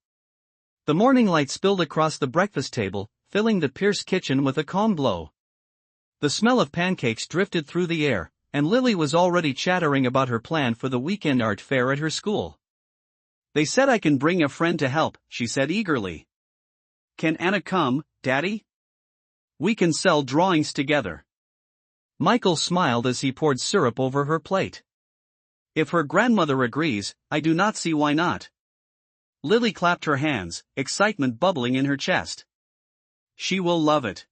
The morning light spilled across the breakfast table, filling the Pierce kitchen with a calm glow. The smell of pancakes drifted through the air, and Lily was already chattering about her plan for the weekend art fair at her school. They said I can bring a friend to help, she said eagerly. Can Anna come, Daddy? We can sell drawings together. Michael smiled as he poured syrup over her plate. If her grandmother agrees, I do not see why not. Lily clapped her hands, excitement bubbling in her chest. She will love it.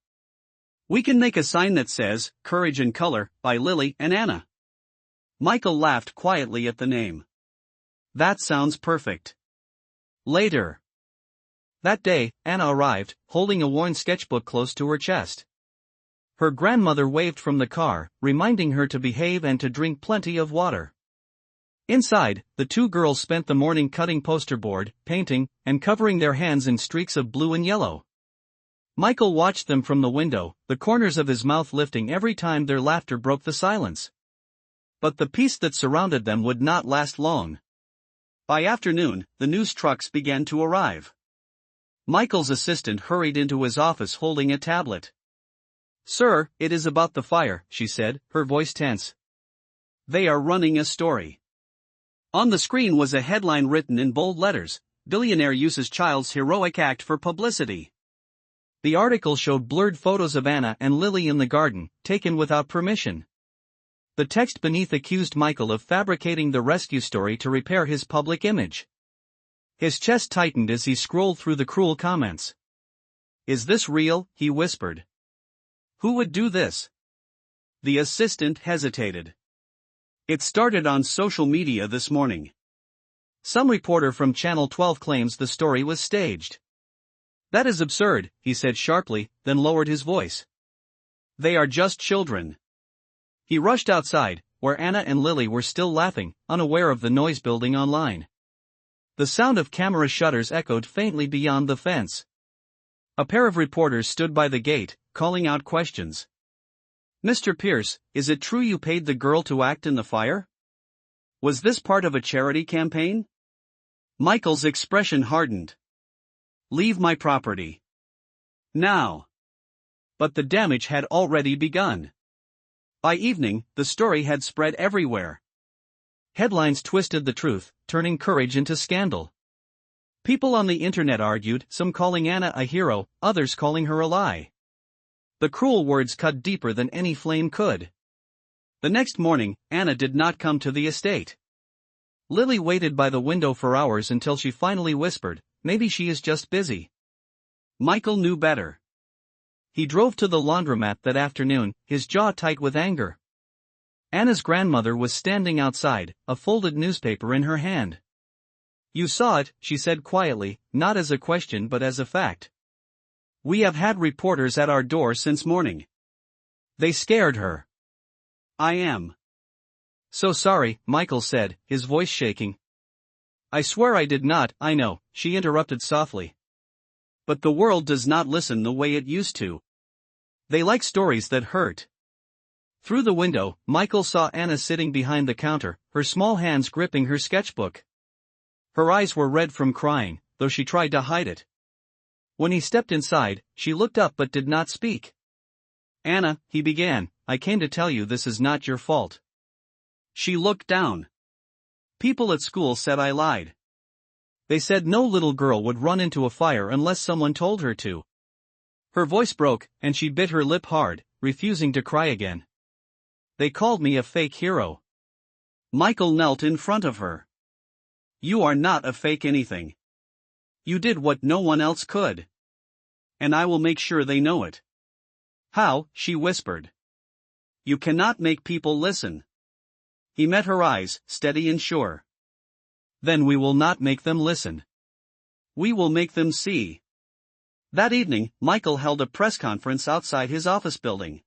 We can make a sign that says, Courage and Color, by Lily and Anna. Michael laughed quietly at the name. That sounds perfect. Later. That day, Anna arrived, holding a worn sketchbook close to her chest. Her grandmother waved from the car, reminding her to behave and to drink plenty of water. Inside, the two girls spent the morning cutting poster board, painting, and covering their hands in streaks of blue and yellow. Michael watched them from the window, the corners of his mouth lifting every time their laughter broke the silence. But the peace that surrounded them would not last long. By afternoon, the news trucks began to arrive. Michael's assistant hurried into his office holding a tablet. Sir, it is about the fire, she said, her voice tense. They are running a story. On the screen was a headline written in bold letters, Billionaire uses child's heroic act for publicity. The article showed blurred photos of Anna and Lily in the garden, taken without permission. The text beneath accused Michael of fabricating the rescue story to repair his public image. His chest tightened as he scrolled through the cruel comments. Is this real? He whispered. Who would do this? The assistant hesitated. It started on social media this morning. Some reporter from Channel 12 claims the story was staged. That is absurd, he said sharply, then lowered his voice. They are just children. He rushed outside, where Anna and Lily were still laughing, unaware of the noise building online. The sound of camera shutters echoed faintly beyond the fence. A pair of reporters stood by the gate, calling out questions. Mr. Pierce, is it true you paid the girl to act in the fire? Was this part of a charity campaign? Michael's expression hardened. Leave my property. Now. But the damage had already begun. By evening, the story had spread everywhere. Headlines twisted the truth, turning courage into scandal. People on the internet argued, some calling Anna a hero, others calling her a lie. The cruel words cut deeper than any flame could. The next morning, Anna did not come to the estate. Lily waited by the window for hours until she finally whispered, maybe she is just busy. Michael knew better. He drove to the laundromat that afternoon, his jaw tight with anger. Anna's grandmother was standing outside, a folded newspaper in her hand. You saw it, she said quietly, not as a question but as a fact. We have had reporters at our door since morning. They scared her. I am so sorry, Michael said, his voice shaking. I swear I did not. I know, she interrupted softly. But the world does not listen the way it used to. They like stories that hurt. Through the window, Michael saw Anna sitting behind the counter, her small hands gripping her sketchbook. Her eyes were red from crying, though she tried to hide it. When he stepped inside, she looked up but did not speak. Anna, he began, I came to tell you this is not your fault. She looked down. People at school said I lied. They said no little girl would run into a fire unless someone told her to. Her voice broke, and she bit her lip hard, refusing to cry again. They called me a fake hero. Michael knelt in front of her. You are not a fake anything. You did what no one else could. And I will make sure they know it. How? She whispered. You cannot make people listen. He met her eyes, steady and sure. Then we will not make them listen. We will make them see. That evening, Michael held a press conference outside his office building.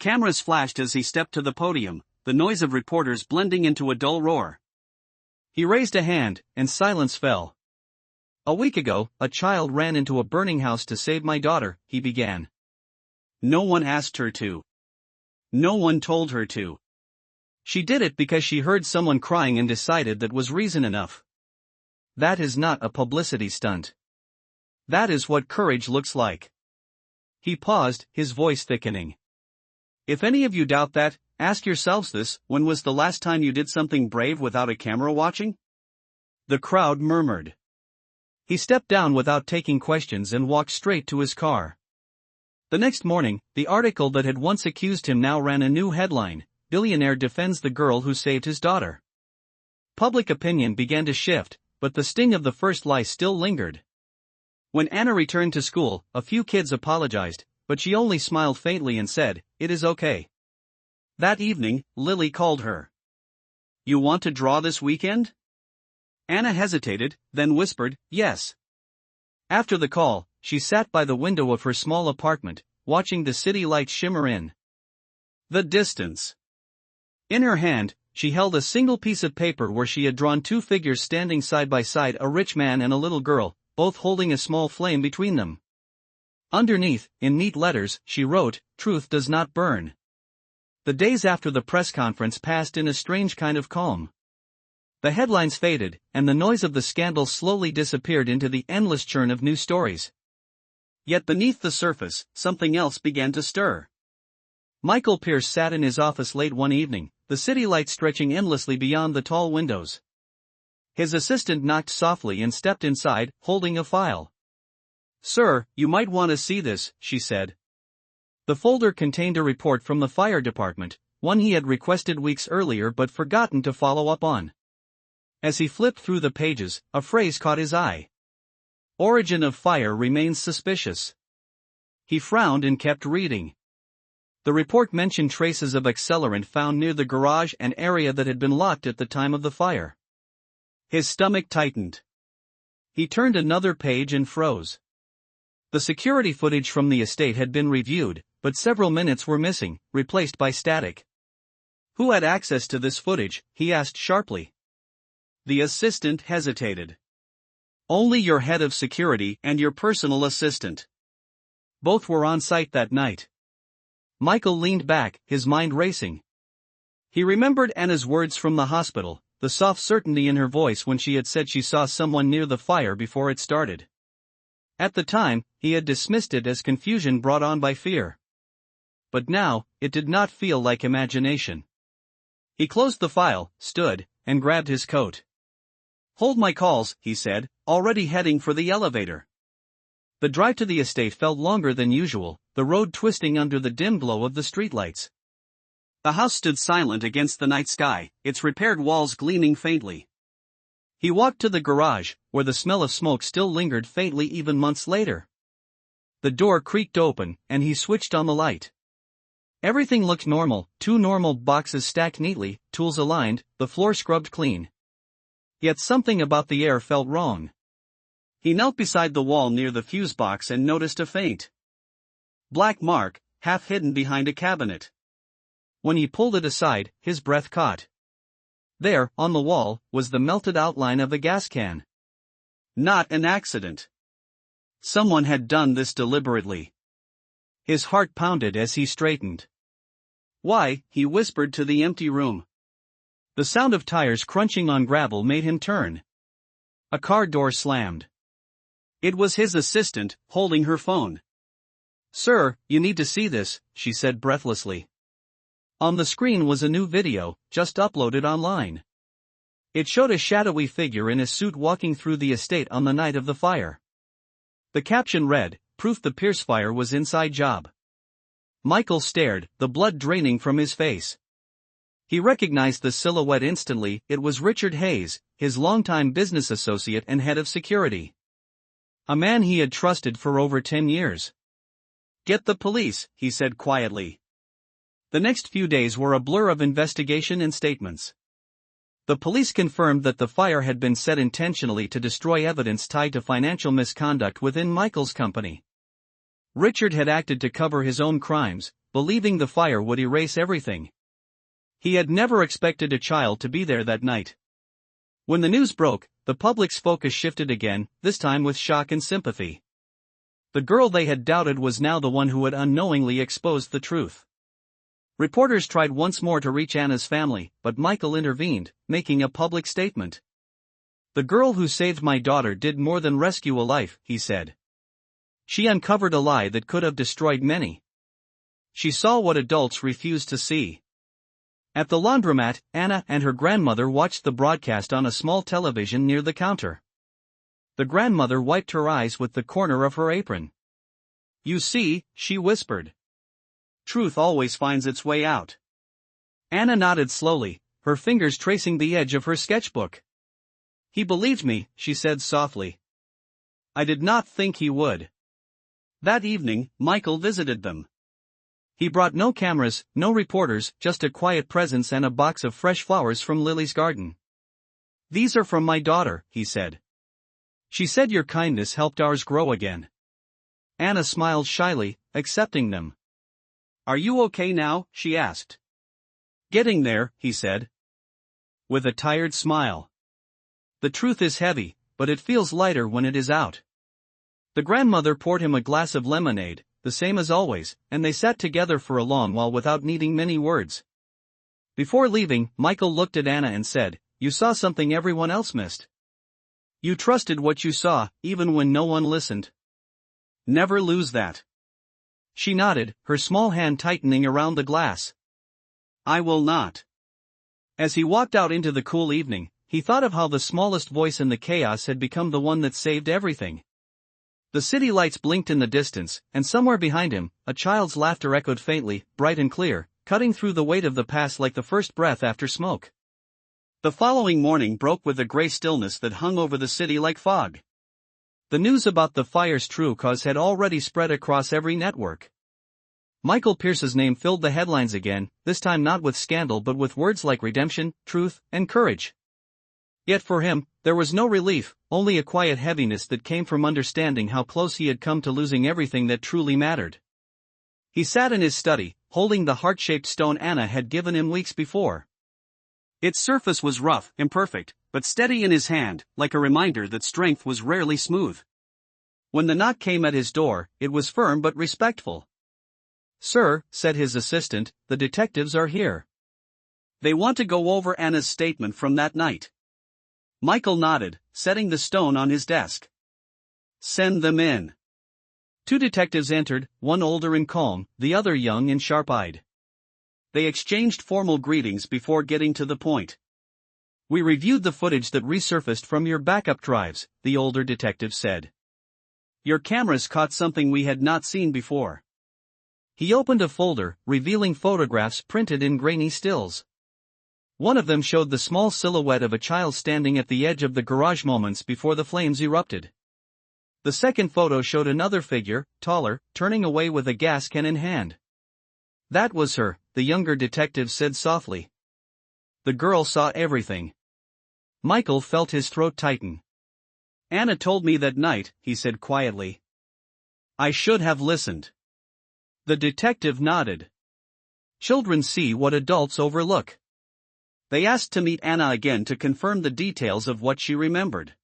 Cameras flashed as he stepped to the podium, the noise of reporters blending into a dull roar. He raised a hand, and silence fell. A week ago, a child ran into a burning house to save my daughter, he began. No one asked her to. No one told her to. She did it because she heard someone crying and decided that was reason enough. That is not a publicity stunt. That is what courage looks like. He paused, his voice thickening. If any of you doubt that, ask yourselves this, when was the last time you did something brave without a camera watching? the crowd murmured. He stepped down without taking questions and walked straight to his car. The next morning, the article that had once accused him now ran a new headline: "Billionaire defends the girl who saved his daughter." Public opinion began to shift, but the sting of the first lie still lingered. When Anna returned to school, a few kids apologized, but she only smiled faintly and said, "It is okay." That evening, Lily called her. "You want to draw this weekend?" Anna hesitated, then whispered, "Yes." After the call, she sat by the window of her small apartment, watching the city lights shimmer in the distance. In her hand, she held a single piece of paper where she had drawn two figures standing side by side, a rich man and a little girl, both holding a small flame between them. Underneath, in neat letters, she wrote, "Truth does not burn." The days after the press conference passed in a strange kind of calm. The headlines faded, and the noise of the scandal slowly disappeared into the endless churn of new stories. Yet beneath the surface, something else began to stir. Michael Pierce sat in his office late one evening, the city lights stretching endlessly beyond the tall windows. His assistant knocked softly and stepped inside, holding a file. "Sir, you might want to see this," she said. The folder contained a report from the fire department, one he had requested weeks earlier but forgotten to follow up on. As he flipped through the pages, a phrase caught his eye. "Origin of fire remains suspicious." He frowned and kept reading. The report mentioned traces of accelerant found near the garage, an area that had been locked at the time of the fire. His stomach tightened. He turned another page and froze. The security footage from the estate had been reviewed, but several minutes were missing, replaced by static. "Who had access to this footage?" he asked sharply. The assistant hesitated. "Only your head of security and your personal assistant. Both were on site that night." Michael leaned back, his mind racing. He remembered Anna's words from the hospital, the soft certainty in her voice when she had said she saw someone near the fire before it started. At the time, he had dismissed it as confusion brought on by fear. But now, it did not feel like imagination. He closed the file, stood, and grabbed his coat. "Hold my calls," he said, already heading for the elevator. The drive to the estate felt longer than usual, the road twisting under the dim glow of the streetlights. The house stood silent against the night sky, its repaired walls gleaming faintly. He walked to the garage, where the smell of smoke still lingered faintly even months later. The door creaked open, and he switched on the light. Everything looked normal, two normal boxes stacked neatly, tools aligned, the floor scrubbed clean. Yet something about the air felt wrong. He knelt beside the wall near the fuse box and noticed a faint black mark, half hidden behind a cabinet. When he pulled it aside, his breath caught. There, on the wall, was the melted outline of a gas can. Not an accident. Someone had done this deliberately. His heart pounded as he straightened. "Why?" he whispered to the empty room. The sound of tires crunching on gravel made him turn. A car door slammed. It was his assistant, holding her phone. "Sir, you need to see this," she said breathlessly. On the screen was a new video, just uploaded online. It showed a shadowy figure in a suit walking through the estate on the night of the fire. The caption read, "Proof the Pierce fire was inside job." Michael stared, the blood draining from his face. He recognized the silhouette instantly. It was Richard Hayes, his longtime business associate and head of security. A man he had trusted for over 10 years. "Get the police," he said quietly. The next few days were a blur of investigation and statements. The police confirmed that the fire had been set intentionally to destroy evidence tied to financial misconduct within Michael's company. Richard had acted to cover his own crimes, believing the fire would erase everything. He had never expected a child to be there that night. When the news broke, the public's focus shifted again, this time with shock and sympathy. The girl they had doubted was now the one who had unknowingly exposed the truth. Reporters tried once more to reach Anna's family, but Michael intervened, making a public statement. "The girl who saved my daughter did more than rescue a life," he said. "She uncovered a lie that could have destroyed many. She saw what adults refuse to see." At the laundromat, Anna and her grandmother watched the broadcast on a small television near the counter. The grandmother wiped her eyes with the corner of her apron. "You see," she whispered. "Truth always finds its way out." Anna nodded slowly, her fingers tracing the edge of her sketchbook. "He believed me," she said softly. "I did not think he would." That evening, Michael visited them. He brought no cameras, no reporters, just a quiet presence and a box of fresh flowers from Lily's garden. "These are from my daughter," he said. "She said your kindness helped ours grow again." Anna smiled shyly, accepting them. "Are you okay now?" she asked. "Getting there," he said, with a tired smile. "The truth is heavy, but it feels lighter when it is out." The grandmother poured him a glass of lemonade, the same as always, and they sat together for a long while without needing many words. Before leaving, Michael looked at Anna and said, "You saw something everyone else missed. You trusted what you saw, even when no one listened. Never lose that." She nodded, her small hand tightening around the glass. "I will not." As he walked out into the cool evening, he thought of how the smallest voice in the chaos had become the one that saved everything. The city lights blinked in the distance, and somewhere behind him, a child's laughter echoed faintly, bright and clear, cutting through the weight of the past like the first breath after smoke. The following morning broke with a gray stillness that hung over the city like fog. The news about the fire's true cause had already spread across every network. Michael Pierce's name filled the headlines again, this time not with scandal but with words like redemption, truth, and courage. Yet for him, there was no relief, only a quiet heaviness that came from understanding how close he had come to losing everything that truly mattered. He sat in his study, holding the heart-shaped stone Anna had given him weeks before. Its surface was rough, imperfect, but steady in his hand, like a reminder that strength was rarely smooth. When the knock came at his door, it was firm but respectful. "Sir," said his assistant, "the detectives are here. They want to go over Anna's statement from that night." Michael nodded, setting the stone on his desk. "Send them in." Two detectives entered, one older and calm, the other young and sharp-eyed. They exchanged formal greetings before getting to the point. "We reviewed the footage that resurfaced from your backup drives," the older detective said. "Your cameras caught something we had not seen before." He opened a folder, revealing photographs printed in grainy stills. One of them showed the small silhouette of a child standing at the edge of the garage moments before the flames erupted. The second photo showed another figure, taller, turning away with a gas can in hand. "That was her," the younger detective said softly. "The girl saw everything." Michael felt his throat tighten. "Anna told me that night," he said quietly. "I should have listened." The detective nodded. Children see what adults overlook. They asked to meet Anna again to confirm the details of what she remembered.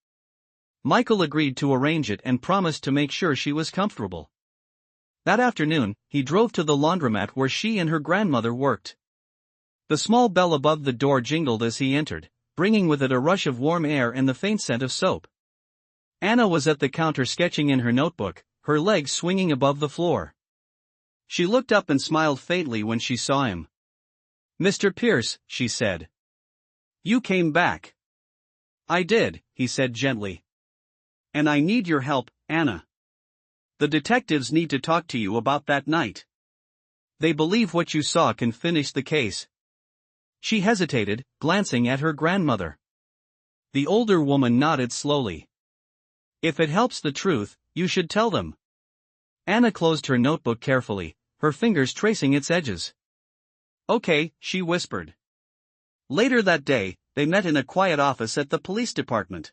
Michael agreed to arrange it and promised to make sure she was comfortable. That afternoon, he drove to the laundromat where she and her grandmother worked. The small bell above the door jingled as he entered, bringing with it a rush of warm air and the faint scent of soap. Anna was at the counter sketching in her notebook, her legs swinging above the floor. She looked up and smiled faintly when she saw him. "Mr. Pierce," she said. "You came back." "I did," he said gently. "And I need your help, Anna. The detectives need to talk to you about that night. They believe what you saw can finish the case." She hesitated, glancing at her grandmother. The older woman nodded slowly. "If it helps the truth, you should tell them." Anna closed her notebook carefully, her fingers tracing its edges. "Okay," she whispered. Later that day, they met in a quiet office at the police department.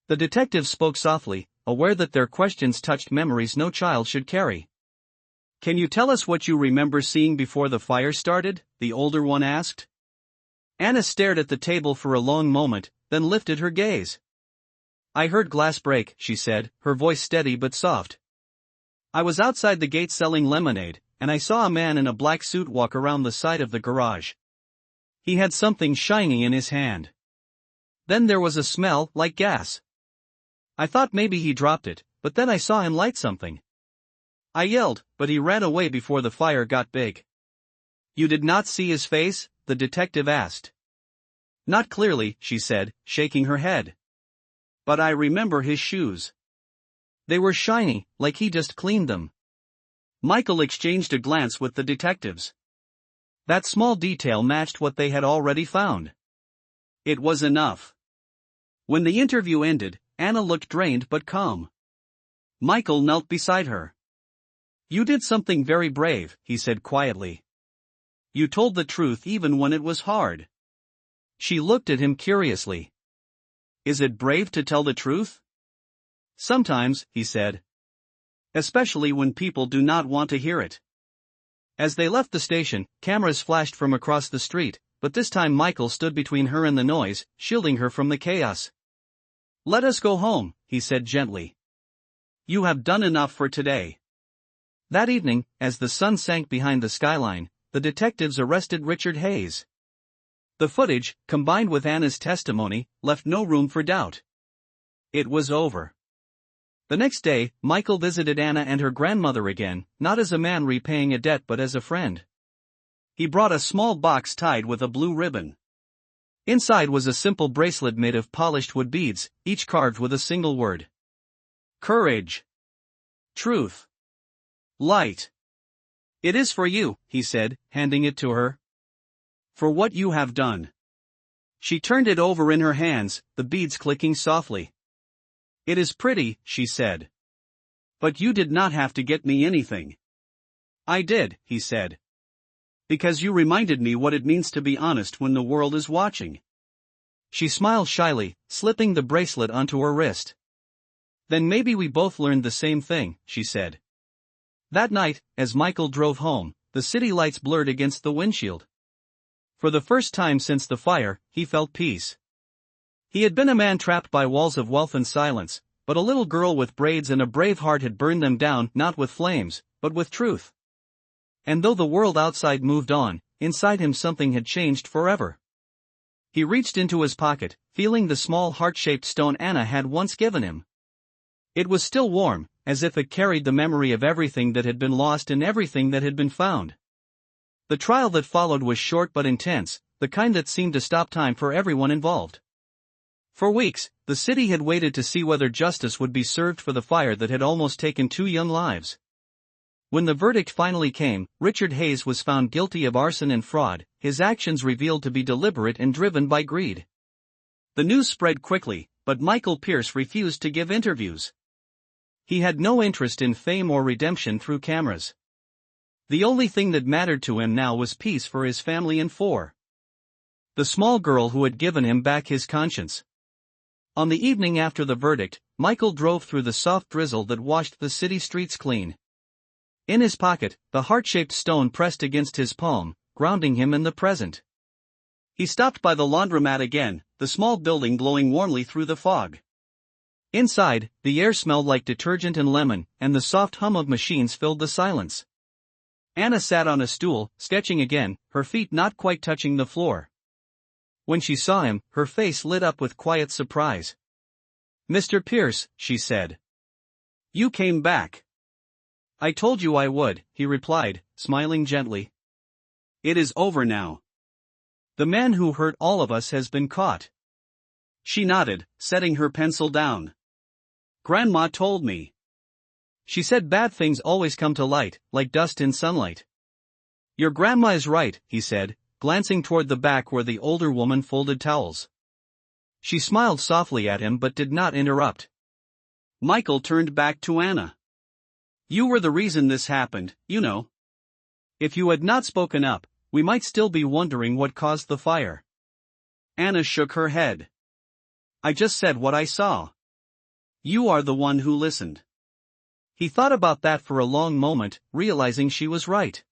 The detective spoke softly, aware that their questions touched memories no child should carry. "Can you tell us what you remember seeing before the fire started?" the older one asked. Anna stared at the table for a long moment, then lifted her gaze. "I heard glass break," she said, her voice steady but soft. "I was outside the gate selling lemonade, and I saw a man in a black suit walk around the side of the garage. He had something shiny in his hand. Then there was a smell like gas. I thought maybe he dropped it, but then I saw him light something. I yelled, but he ran away before the fire got big." "You did not see his face?" the detective asked. Not clearly, she said, shaking her head. But I remember his shoes. They were shiny, like he just cleaned them. Michael exchanged a glance with the detectives. That small detail matched what they had already found. It was enough. When the interview ended, Anna looked drained but calm. Michael knelt beside her. You did something very brave, he said quietly. You told the truth even when it was hard. She looked at him curiously. Is it brave to tell the truth? Sometimes, he said. Especially when people do not want to hear it. As they left the station, cameras flashed from across the street, but this time Michael stood between her and the noise, shielding her from the chaos. Let us go home, he said gently. You have done enough for today. That evening, as the sun sank behind the skyline, the detectives arrested Richard Hayes. The footage, combined with Anna's testimony, left no room for doubt. It was over. The next day, Michael visited Anna and her grandmother again, not as a man repaying a debt but as a friend. He brought a small box tied with a blue ribbon. Inside was a simple bracelet made of polished wood beads, each carved with a single word. Courage. Truth. Light. It is for you, he said, handing it to her. For what you have done. She turned it over in her hands, the beads clicking softly. It is pretty, she said. But you did not have to get me anything. I did, he said. Because you reminded me what it means to be honest when the world is watching. She smiled shyly, slipping the bracelet onto her wrist. Then maybe we both learned the same thing, she said. That night, as Michael drove home, the city lights blurred against the windshield. For the first time since the fire, he felt peace. He had been a man trapped by walls of wealth and silence, but a little girl with braids and a brave heart had burned them down not with flames, but with truth. And though the world outside moved on, inside him something had changed forever. He reached into his pocket, feeling the small heart-shaped stone Anna had once given him. It was still warm, as if it carried the memory of everything that had been lost and everything that had been found. The trial that followed was short but intense, the kind that seemed to stop time for everyone involved. For weeks, the city had waited to see whether justice would be served for the fire that had almost taken 2 young lives. When the verdict finally came, Richard Hayes was found guilty of arson and fraud, his actions revealed to be deliberate and driven by greed. The news spread quickly, but Michael Pierce refused to give interviews. He had no interest in fame or redemption through cameras. The only thing that mattered to him now was peace for his family and for the small girl who had given him back his conscience. On the evening after the verdict, Michael drove through the soft drizzle that washed the city streets clean. In his pocket, the heart-shaped stone pressed against his palm, grounding him in the present. He stopped by the laundromat again, the small building glowing warmly through the fog. Inside, the air smelled like detergent and lemon, and the soft hum of machines filled the silence. Anna sat on a stool, sketching again, her feet not quite touching the floor. When she saw him, her face lit up with quiet surprise. Mr. Pierce, she said. You came back. I told you I would, he replied, smiling gently. It is over now. The man who hurt all of us has been caught. She nodded, setting her pencil down. Grandma told me. She said bad things always come to light, like dust in sunlight. Your grandma is right, he said, glancing toward the back where the older woman folded towels. She smiled softly at him but did not interrupt. Michael turned back to Anna. You were the reason this happened, you know. If you had not spoken up, we might still be wondering what caused the fire. Anna shook her head. I just said what I saw. You are the one who listened. He thought about that for a long moment, realizing she was right.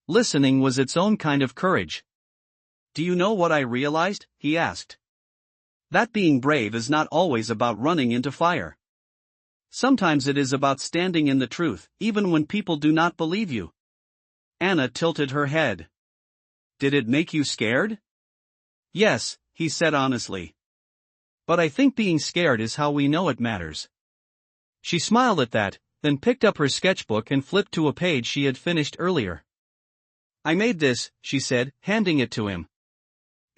Listening was its own kind of courage. Do you know what I realized? He asked. That being brave is not always about running into fire. Sometimes it is about standing in the truth, even when people do not believe you. Anna tilted her head. Did it make you scared? Yes, he said honestly. But I think being scared is how we know it matters. She smiled at that, then picked up her sketchbook and flipped to a page she had finished earlier. I made this, she said, handing it to him.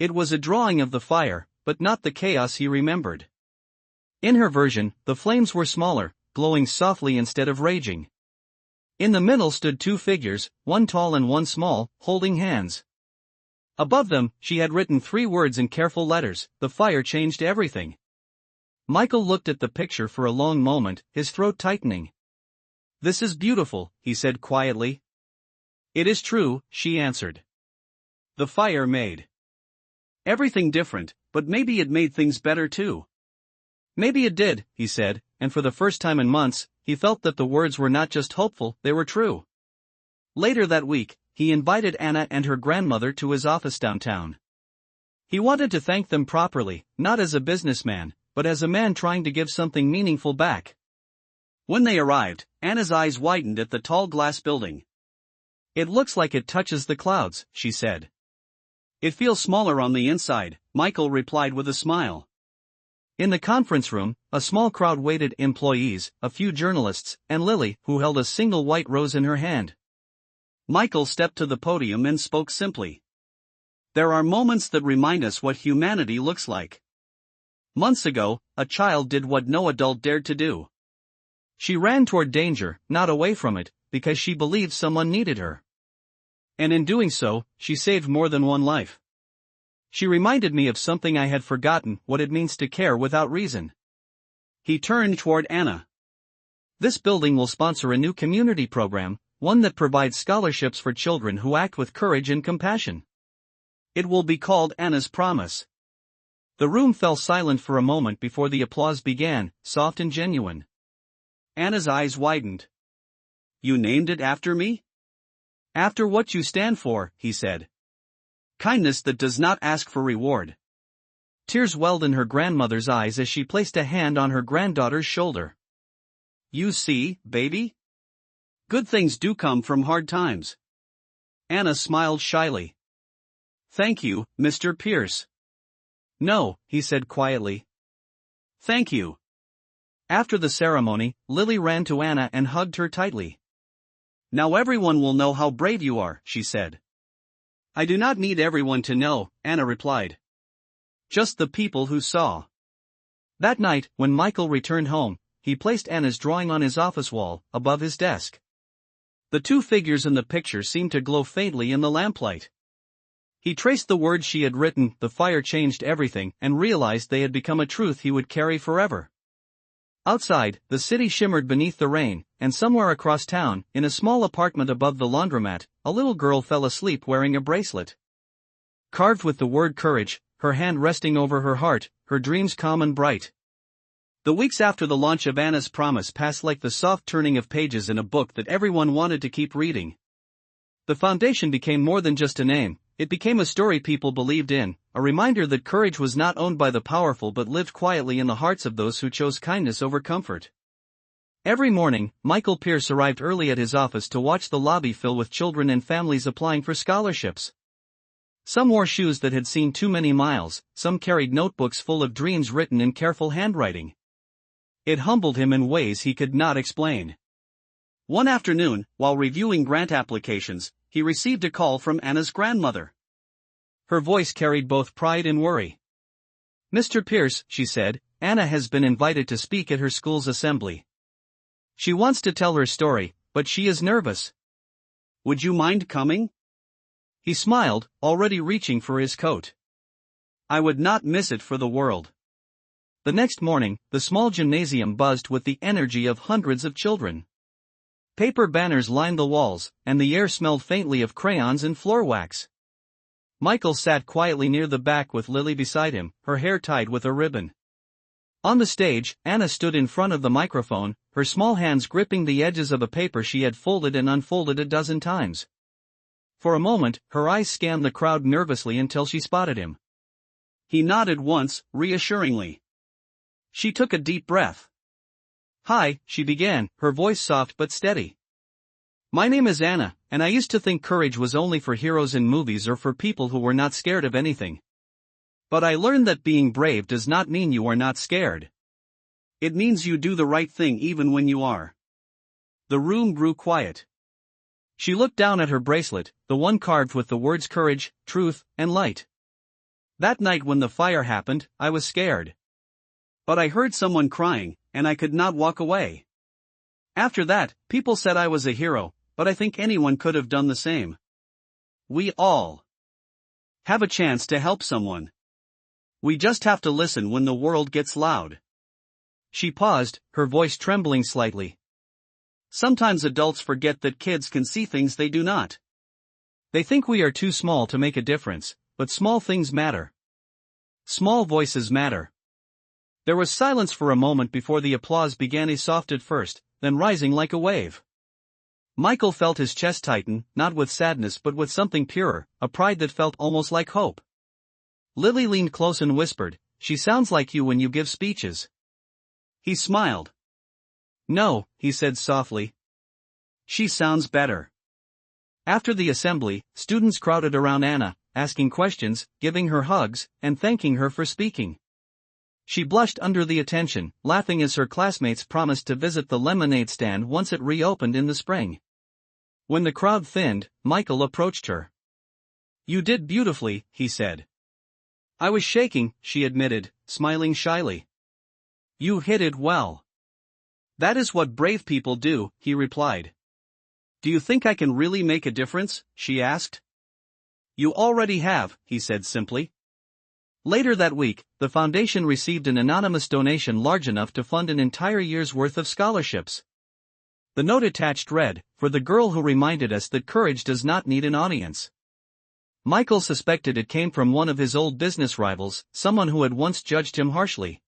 It was a drawing of the fire, but not the chaos he remembered. In her version, the flames were smaller, glowing softly instead of raging. In the middle stood two figures, one tall and one small, holding hands. Above them, she had written 3 words in careful letters: "The fire changed everything." Michael looked at the picture for a long moment, his throat tightening. "This is beautiful," he said quietly. "It is true," she answered. "The fire made everything different, but maybe it made things better too." "Maybe it did," he said, and for the first time in months, he felt that the words were not just hopeful, they were true. Later that week, he invited Anna and her grandmother to his office downtown. He wanted to thank them properly, not as a businessman, but as a man trying to give something meaningful back. When they arrived, Anna's eyes widened at the tall glass building. "It looks like it touches the clouds," she said. "It feels smaller on the inside," Michael replied with a smile. In the conference room, a small crowd waited: employees, a few journalists, and Lily, who held a single white rose in her hand. Michael stepped to the podium and spoke simply. "There are moments that remind us what humanity looks like. Months ago, a child did what no adult dared to do. She ran toward danger, not away from it, because she believed someone needed her. And in doing so, she saved more than one life. She reminded me of something I had forgotten: what it means to care without reason." He turned toward Anna. "This building will sponsor a new community program, one that provides scholarships for children who act with courage and compassion. It will be called Anna's Promise." The room fell silent for a moment before the applause began, soft and genuine. Anna's eyes widened. "You named it after me?" "After what you stand for," he said. "Kindness that does not ask for reward." Tears welled in her grandmother's eyes as she placed a hand on her granddaughter's shoulder. "You see, baby? Good things do come from hard times." Anna smiled shyly. "Thank you, Mr. Pierce." "No," he said quietly. "Thank you." After the ceremony, Lily ran to Anna and hugged her tightly. "Now everyone will know how brave you are," she said. "I do not need everyone to know," Anna replied. "Just the people who saw." That night, when Michael returned home, he placed Anna's drawing on his office wall, above his desk. The 2 figures in the picture seemed to glow faintly in the lamplight. He traced the words she had written: "The fire changed everything," and realized they had become a truth he would carry forever. Outside, the city shimmered beneath the rain, and somewhere across town, in a small apartment above the laundromat, a little girl fell asleep wearing a bracelet carved with the word courage, her hand resting over her heart, her dreams calm and bright. The weeks after the launch of Anna's Promise passed like the soft turning of pages in a book that everyone wanted to keep reading. The foundation became more than just a name, it became a story people believed in, a reminder that courage was not owned by the powerful but lived quietly in the hearts of those who chose kindness over comfort. Every morning, Michael Pierce arrived early at his office to watch the lobby fill with children and families applying for scholarships. Some wore shoes that had seen too many miles, some carried notebooks full of dreams written in careful handwriting. It humbled him in ways he could not explain. One afternoon, while reviewing grant applications, he received a call from Anna's grandmother. Her voice carried both pride and worry. "Mr. Pierce," she said, "Anna has been invited to speak at her school's assembly. She wants to tell her story, but she is nervous. Would you mind coming?" He smiled, already reaching for his coat. "I would not miss it for the world." The next morning, the small gymnasium buzzed with the energy of hundreds of children. Paper banners lined the walls, and the air smelled faintly of crayons and floor wax. Michael sat quietly near the back with Lily beside him, her hair tied with a ribbon. On the stage, Anna stood in front of the microphone, her small hands gripping the edges of a paper she had folded and unfolded a dozen times. For a moment, her eyes scanned the crowd nervously until she spotted him. He nodded once, reassuringly. She took a deep breath. "Hi," she began, her voice soft but steady. "My name is Anna, and I used to think courage was only for heroes in movies or for people who were not scared of anything. But I learned that being brave does not mean you are not scared. It means you do the right thing even when you are." The room grew quiet. She looked down at her bracelet, the one carved with the words courage, truth, and light. That night when the fire happened, I was scared. But I heard someone crying, and I could not walk away. After that, people said I was a hero, but I think anyone could have done the same. We all have a chance to help someone. We just have to listen when the world gets loud. She paused, her voice trembling slightly. Sometimes adults forget that kids can see things they do not. They think we are too small to make a difference, but small things matter. Small voices matter. There was silence for a moment before the applause began, soft at first, then rising like a wave. Michael felt his chest tighten, not with sadness but with something purer, a pride that felt almost like hope. Lily leaned close and whispered, "She sounds like you when you give speeches." He smiled. "No," he said softly. "She sounds better." After the assembly, students crowded around Anna, asking questions, giving her hugs, and thanking her for speaking. She blushed under the attention, laughing as her classmates promised to visit the lemonade stand once it reopened in the spring. When the crowd thinned, Michael approached her. "You did beautifully," he said. "I was shaking," she admitted, smiling shyly. "You hit it well." "That is what brave people do," he replied. "Do you think I can really make a difference?" she asked. "You already have," he said simply. Later that week, the foundation received an anonymous donation large enough to fund an entire year's worth of scholarships. The note attached read, "For the girl who reminded us that courage does not need an audience." Michael suspected it came from one of his old business rivals, someone who had once judged him harshly.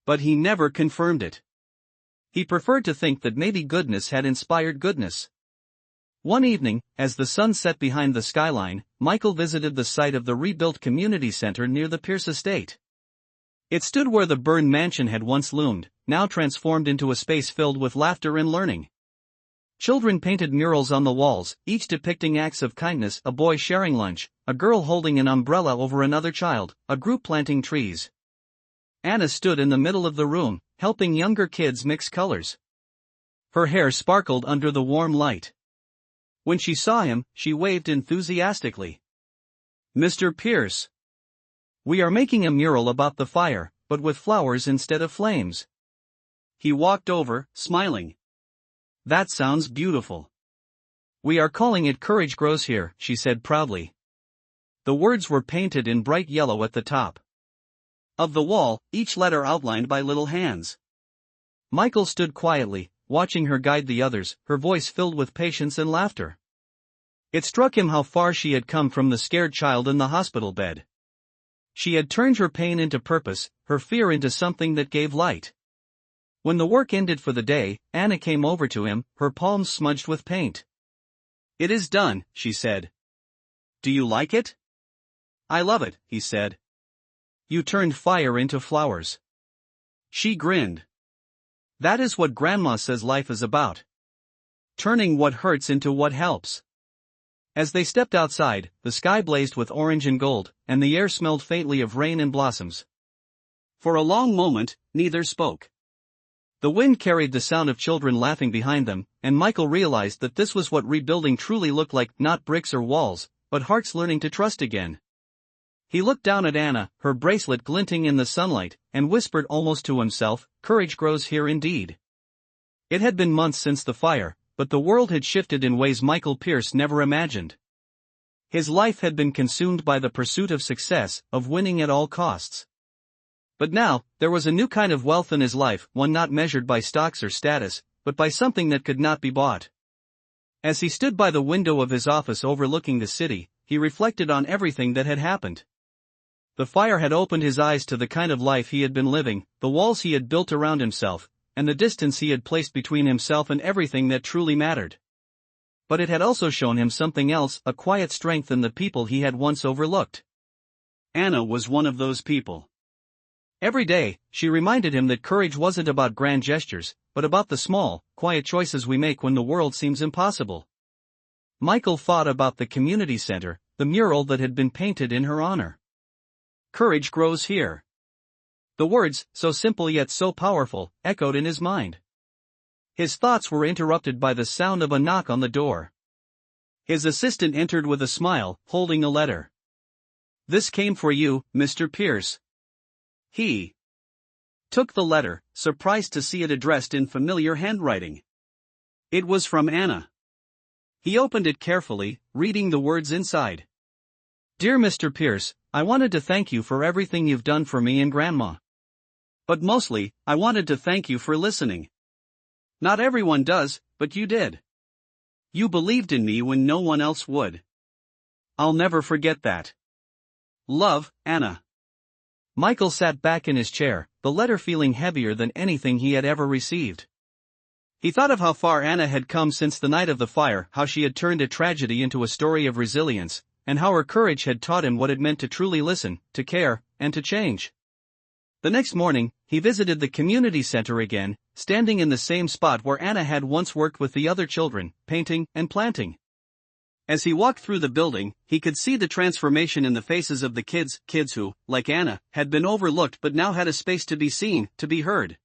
But he never confirmed it. He preferred to think that maybe goodness had inspired goodness. One evening, as the sun set behind the skyline, Michael visited the site of the rebuilt community center near the Pierce estate. It stood where the burned mansion had once loomed, now transformed into a space filled with laughter and learning. Children painted murals on the walls, each depicting acts of kindness: a boy sharing lunch, a girl holding an umbrella over another child, a group planting trees. Anna stood in the middle of the room, helping younger kids mix colors. Her hair sparkled under the warm light. When she saw him, she waved enthusiastically. "Mr. Pierce. We are making a mural about the fire, but with flowers instead of flames." He walked over, smiling. "That sounds beautiful." "We are calling it Courage Grows Here," she said proudly. The words were painted in bright yellow at the top of the wall, each letter outlined by little hands. Michael stood quietly, watching her guide the others, her voice filled with patience and laughter. It struck him how far she had come from the scared child in the hospital bed. She had turned her pain into purpose, her fear into something that gave light. When the work ended for the day, Anna came over to him, her palms smudged with paint. "It is done," she said. "Do you like it?" "I love it," he said. "You turned fire into flowers." She grinned. "That is what Grandma says life is about. Turning what hurts into what helps." As they stepped outside, the sky blazed with orange and gold, and the air smelled faintly of rain and blossoms. For a long moment, neither spoke. The wind carried the sound of children laughing behind them, and Michael realized that this was what rebuilding truly looked like: not bricks or walls, but hearts learning to trust again. He looked down at Anna, her bracelet glinting in the sunlight, and whispered almost to himself, "Courage grows here indeed." It had been months since the fire, but the world had shifted in ways Michael Pierce never imagined. His life had been consumed by the pursuit of success, of winning at all costs. But now, there was a new kind of wealth in his life, one not measured by stocks or status, but by something that could not be bought. As he stood by the window of his office overlooking the city, he reflected on everything that had happened. The fire had opened his eyes to the kind of life he had been living, the walls he had built around himself, and the distance he had placed between himself and everything that truly mattered. But it had also shown him something else, a quiet strength in the people he had once overlooked. Anna was one of those people. Every day, she reminded him that courage wasn't about grand gestures, but about the small, quiet choices we make when the world seems impossible. Michael thought about the community center, the mural that had been painted in her honor. "Courage grows here." The words, so simple yet so powerful, echoed in his mind. His thoughts were interrupted by the sound of a knock on the door. His assistant entered with a smile, holding a letter. "This came for you, Mr. Pierce." He took the letter, surprised to see it addressed in familiar handwriting. It was from Anna. He opened it carefully, reading the words inside. "Dear Mr. Pierce, I wanted to thank you for everything you've done for me and Grandma. But mostly, I wanted to thank you for listening. Not everyone does, but you did. You believed in me when no one else would. I'll never forget that. Love, Anna." Michael sat back in his chair, the letter feeling heavier than anything he had ever received. He thought of how far Anna had come since the night of the fire, how she had turned a tragedy into a story of resilience, and how her courage had taught him what it meant to truly listen, to care, and to change. The next morning, he visited the community center again, standing in the same spot where Anna had once worked with the other children, painting and planting. As he walked through the building, he could see the transformation in the faces of the kids who, like Anna, had been overlooked but now had a space to be seen, to be heard.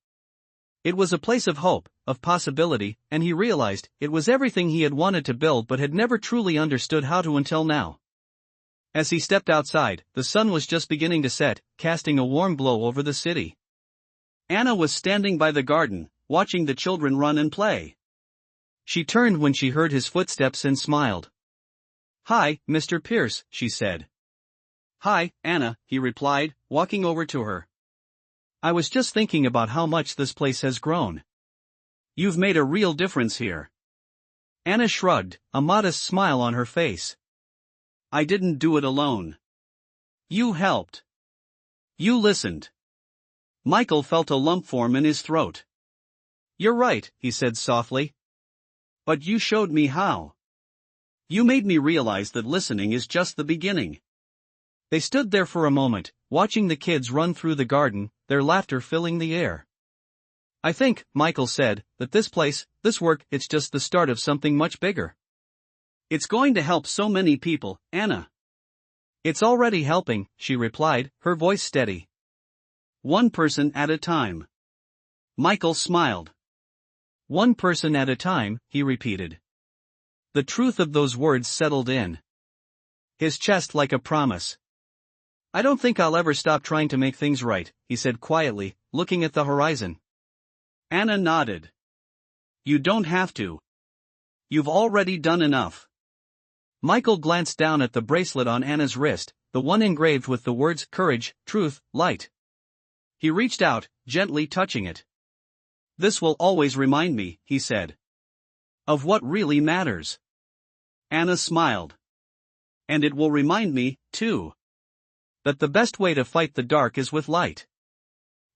It was a place of hope, of possibility, and he realized it was everything he had wanted to build but had never truly understood how to until now. As he stepped outside, the sun was just beginning to set, casting a warm glow over the city. Anna was standing by the garden, watching the children run and play. She turned when she heard his footsteps and smiled. "Hi, Mr. Pierce," she said. "Hi, Anna," he replied, walking over to her. "I was just thinking about how much this place has grown. You've made a real difference here." Anna shrugged, a modest smile on her face. "I didn't do it alone. You helped. You listened." Michael felt a lump form in his throat. "You're right," he said softly. "But you showed me how. You made me realize that listening is just the beginning." They stood there for a moment, watching the kids run through the garden, their laughter filling the air. "I think," Michael said, "that this place, this work, it's just the start of something much bigger. It's going to help so many people, Anna." "It's already helping," she replied, her voice steady. "One person at a time." Michael smiled. "One person at a time," he repeated. The truth of those words settled in his chest like a promise. "I don't think I'll ever stop trying to make things right," he said quietly, looking at the horizon. Anna nodded. "You don't have to. You've already done enough." Michael glanced down at the bracelet on Anna's wrist, the one engraved with the words courage, truth, light. He reached out, gently touching it. "This will always remind me," he said, "of what really matters." Anna smiled. "And it will remind me, too, that the best way to fight the dark is with light."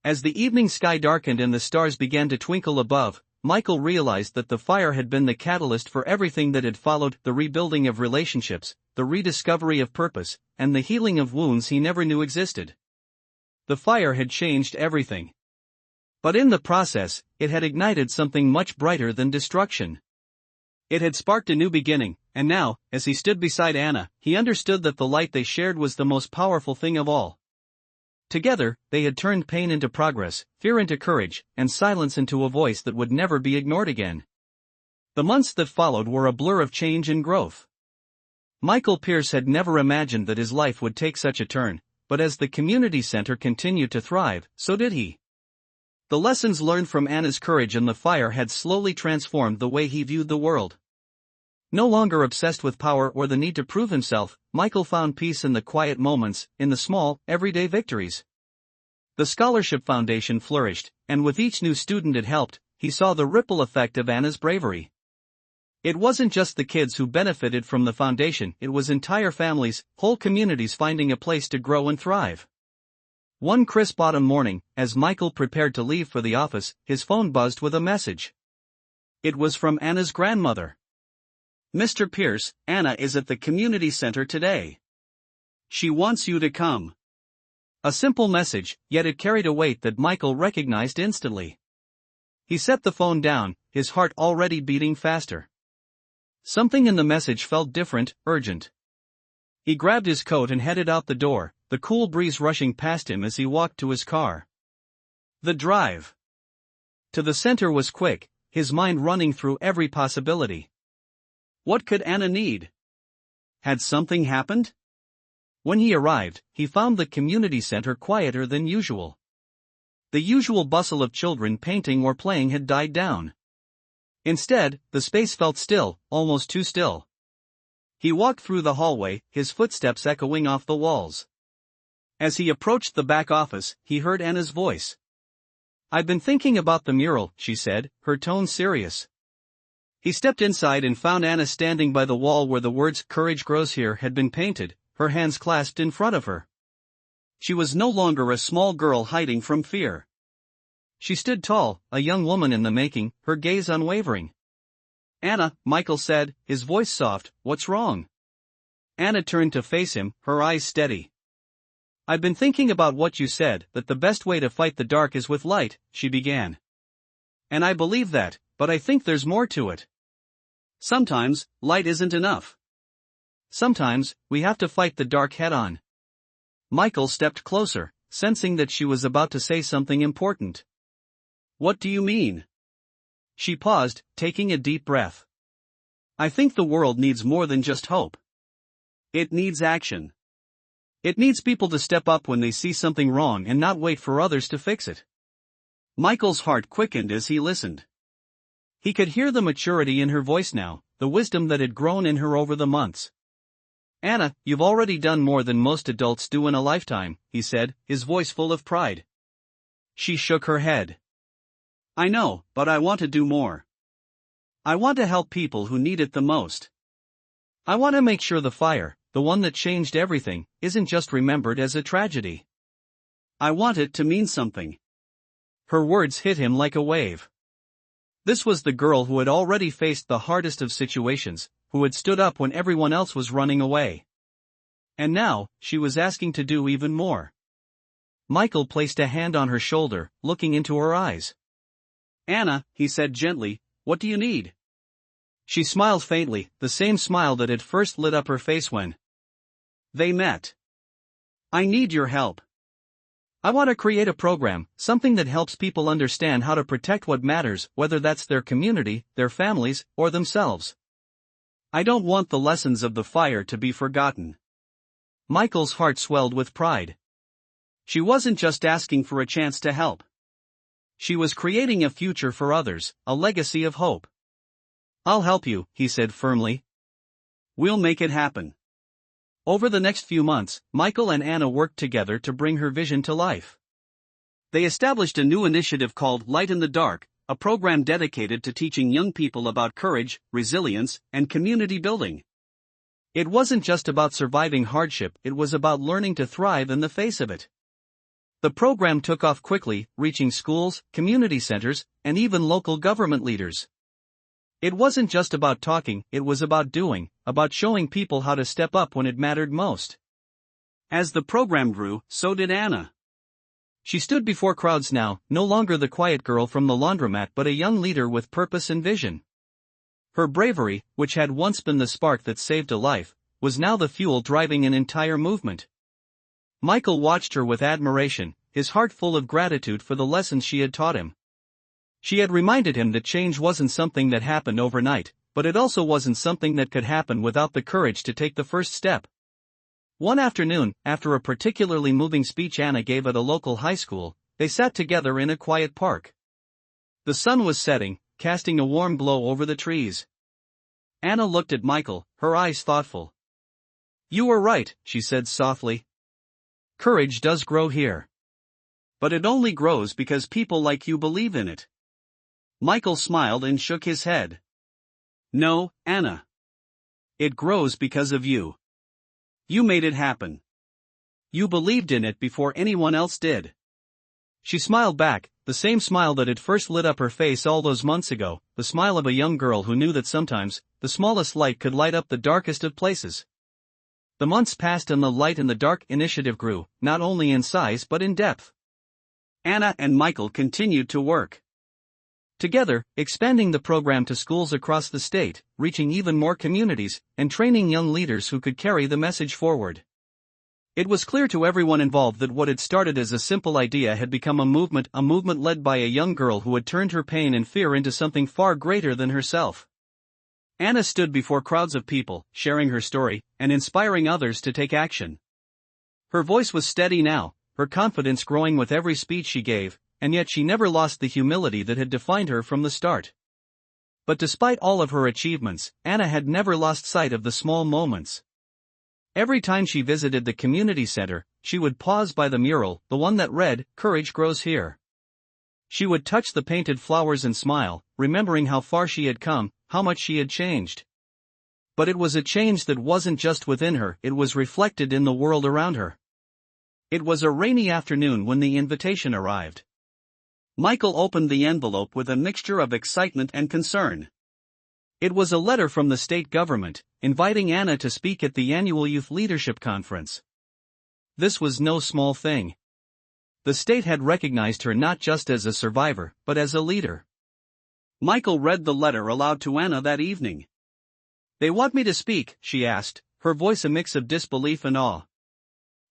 As the evening sky darkened and the stars began to twinkle above, Michael realized that the fire had been the catalyst for everything that had followed: the rebuilding of relationships, the rediscovery of purpose, and the healing of wounds he never knew existed. The fire had changed everything. But in the process, it had ignited something much brighter than destruction. It had sparked a new beginning, and now, as he stood beside Anna, he understood that the light they shared was the most powerful thing of all. Together, they had turned pain into progress, fear into courage, and silence into a voice that would never be ignored again. The months that followed were a blur of change and growth. Michael Pierce had never imagined that his life would take such a turn, but as the community center continued to thrive, so did he. The lessons learned from Anna's courage and the fire had slowly transformed the way he viewed the world. No longer obsessed with power or the need to prove himself, Michael found peace in the quiet moments, in the small, everyday victories. The scholarship foundation flourished, and with each new student it helped, he saw the ripple effect of Anna's bravery. It wasn't just the kids who benefited from the foundation, it was entire families, whole communities finding a place to grow and thrive. One crisp autumn morning, as Michael prepared to leave for the office, his phone buzzed with a message. It was from Anna's grandmother. "Mr. Pierce, Anna is at the community center today. She wants you to come." A simple message, yet it carried a weight that Michael recognized instantly. He set the phone down, his heart already beating faster. Something in the message felt different, urgent. He grabbed his coat and headed out the door, the cool breeze rushing past him as he walked to his car. The drive to the center was quick, his mind running through every possibility. What could Anna need? Had something happened? When he arrived, he found the community center quieter than usual. The usual bustle of children painting or playing had died down. Instead, the space felt still, almost too still. He walked through the hallway, his footsteps echoing off the walls. As he approached the back office, he heard Anna's voice. "I've been thinking about the mural," she said, her tone serious. He stepped inside and found Anna standing by the wall where the words "Courage Grows Here" had been painted, her hands clasped in front of her. She was no longer a small girl hiding from fear. She stood tall, a young woman in the making, her gaze unwavering. "Anna," Michael said, his voice soft, "what's wrong?" Anna turned to face him, her eyes steady. "I've been thinking about what you said, that the best way to fight the dark is with light," she began. "And I believe that, but I think there's more to it. Sometimes, light isn't enough. Sometimes, we have to fight the dark head-on." Michael stepped closer, sensing that she was about to say something important. "What do you mean?" She paused, taking a deep breath. "I think the world needs more than just hope. It needs action. It needs people to step up when they see something wrong and not wait for others to fix it." Michael's heart quickened as he listened. He could hear the maturity in her voice now, the wisdom that had grown in her over the months. "Anna, you've already done more than most adults do in a lifetime," he said, his voice full of pride. She shook her head. "I know, but I want to do more. I want to help people who need it the most. I want to make sure the fire, the one that changed everything, isn't just remembered as a tragedy. I want it to mean something." Her words hit him like a wave. This was the girl who had already faced the hardest of situations, who had stood up when everyone else was running away. And now, she was asking to do even more. Michael placed a hand on her shoulder, looking into her eyes. "Anna," he said gently, "what do you need?" She smiled faintly, the same smile that had first lit up her face when they met. "I need your help. I want to create a program, something that helps people understand how to protect what matters, whether that's their community, their families, or themselves. I don't want the lessons of the fire to be forgotten." Michael's heart swelled with pride. She wasn't just asking for a chance to help. She was creating a future for others, a legacy of hope. "I'll help you," he said firmly. "We'll make it happen." Over the next few months, Michael and Anna worked together to bring her vision to life. They established a new initiative called Light in the Dark, a program dedicated to teaching young people about courage, resilience, and community building. It wasn't just about surviving hardship, it was about learning to thrive in the face of it. The program took off quickly, reaching schools, community centers, and even local government leaders. It wasn't just about talking, it was about doing, about showing people how to step up when it mattered most. As the program grew, so did Anna. She stood before crowds now, no longer the quiet girl from the laundromat but a young leader with purpose and vision. Her bravery, which had once been the spark that saved a life, was now the fuel driving an entire movement. Michael watched her with admiration, his heart full of gratitude for the lessons she had taught him. She had reminded him that change wasn't something that happened overnight, but it also wasn't something that could happen without the courage to take the first step. One afternoon, after a particularly moving speech Anna gave at a local high school, they sat together in a quiet park. The sun was setting, casting a warm glow over the trees. Anna looked at Michael, her eyes thoughtful. "You were right," she said softly. "Courage does grow here. But it only grows because people like you believe in it." Michael smiled and shook his head. "No, Anna. It grows because of you. You made it happen. You believed in it before anyone else did." She smiled back, the same smile that had first lit up her face all those months ago, the smile of a young girl who knew that sometimes, the smallest light could light up the darkest of places. The months passed and the Light in the Dark initiative grew, not only in size but in depth. Anna and Michael continued to work together, expanding the program to schools across the state, reaching even more communities, and training young leaders who could carry the message forward. It was clear to everyone involved that what had started as a simple idea had become a movement led by a young girl who had turned her pain and fear into something far greater than herself. Anna stood before crowds of people, sharing her story, and inspiring others to take action. Her voice was steady now, her confidence growing with every speech she gave, and yet she never lost the humility that had defined her from the start. But despite all of her achievements, Anna had never lost sight of the small moments. Every time she visited the community center, she would pause by the mural, the one that read, "Courage grows here." She would touch the painted flowers and smile, remembering how far she had come, how much she had changed. But it was a change that wasn't just within her, it was reflected in the world around her. It was a rainy afternoon when the invitation arrived. Michael opened the envelope with a mixture of excitement and concern. It was a letter from the state government, inviting Anna to speak at the annual Youth Leadership Conference. This was no small thing. The state had recognized her not just as a survivor, but as a leader. Michael read the letter aloud to Anna that evening. "They want me to speak?" she asked, her voice a mix of disbelief and awe.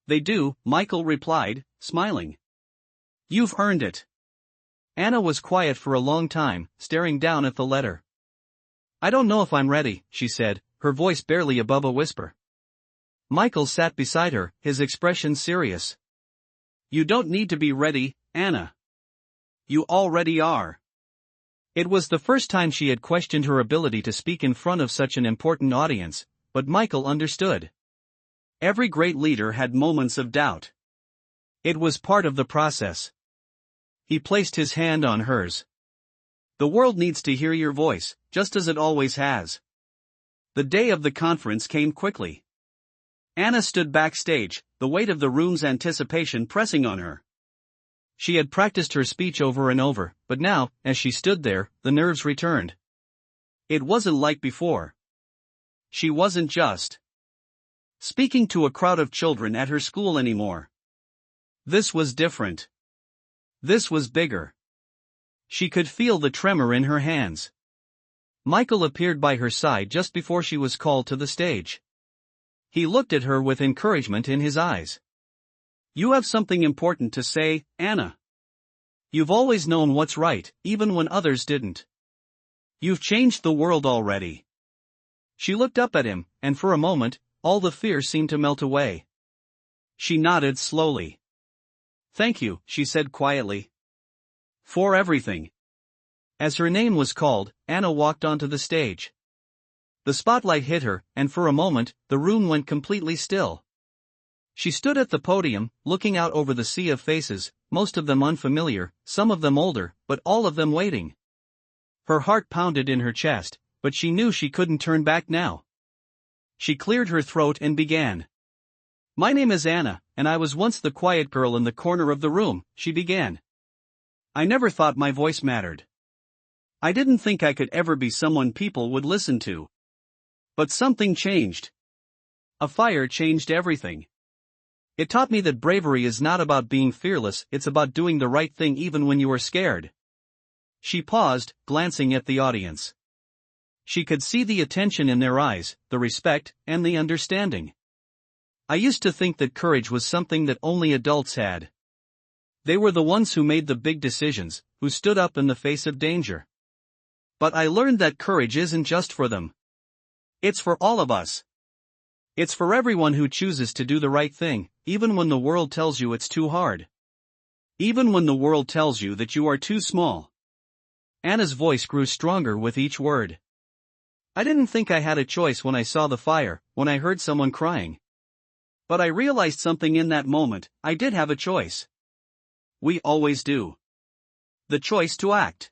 "They do," Michael replied, smiling. "You've earned it." Anna was quiet for a long time, staring down at the letter. "I don't know if I'm ready," she said, her voice barely above a whisper. Michael sat beside her, his expression serious. "You don't need to be ready, Anna. You already are." It was the first time she had questioned her ability to speak in front of such an important audience, but Michael understood. Every great leader had moments of doubt. It was part of the process. He placed his hand on hers. "The world needs to hear your voice, just as it always has." The day of the conference came quickly. Anna stood backstage, the weight of the room's anticipation pressing on her. She had practiced her speech over and over, but now, as she stood there, the nerves returned. It wasn't like before. She wasn't just speaking to a crowd of children at her school anymore. This was different. This was bigger. She could feel the tremor in her hands. Michael appeared by her side just before she was called to the stage. He looked at her with encouragement in his eyes. "You have something important to say, Anna. You've always known what's right, even when others didn't. You've changed the world already." She looked up at him, and for a moment, all the fear seemed to melt away. She nodded slowly. "Thank you," she said quietly. "For everything." As her name was called, Anna walked onto the stage. The spotlight hit her, and for a moment, the room went completely still. She stood at the podium, looking out over the sea of faces, most of them unfamiliar, some of them older, but all of them waiting. Her heart pounded in her chest, but she knew she couldn't turn back now. She cleared her throat and began. "My name is Anna, and I was once the quiet girl in the corner of the room," she began. "I never thought my voice mattered. I didn't think I could ever be someone people would listen to. But something changed. A fire changed everything. It taught me that bravery is not about being fearless, it's about doing the right thing even when you are scared." She paused, glancing at the audience. She could see the attention in their eyes, the respect, and the understanding. "I used to think that courage was something that only adults had. They were the ones who made the big decisions, who stood up in the face of danger. But I learned that courage isn't just for them. It's for all of us. It's for everyone who chooses to do the right thing, even when the world tells you it's too hard. Even when the world tells you that you are too small." Anna's voice grew stronger with each word. "I didn't think I had a choice when I saw the fire, when I heard someone crying. But I realized something in that moment, I did have a choice. We always do. The choice to act.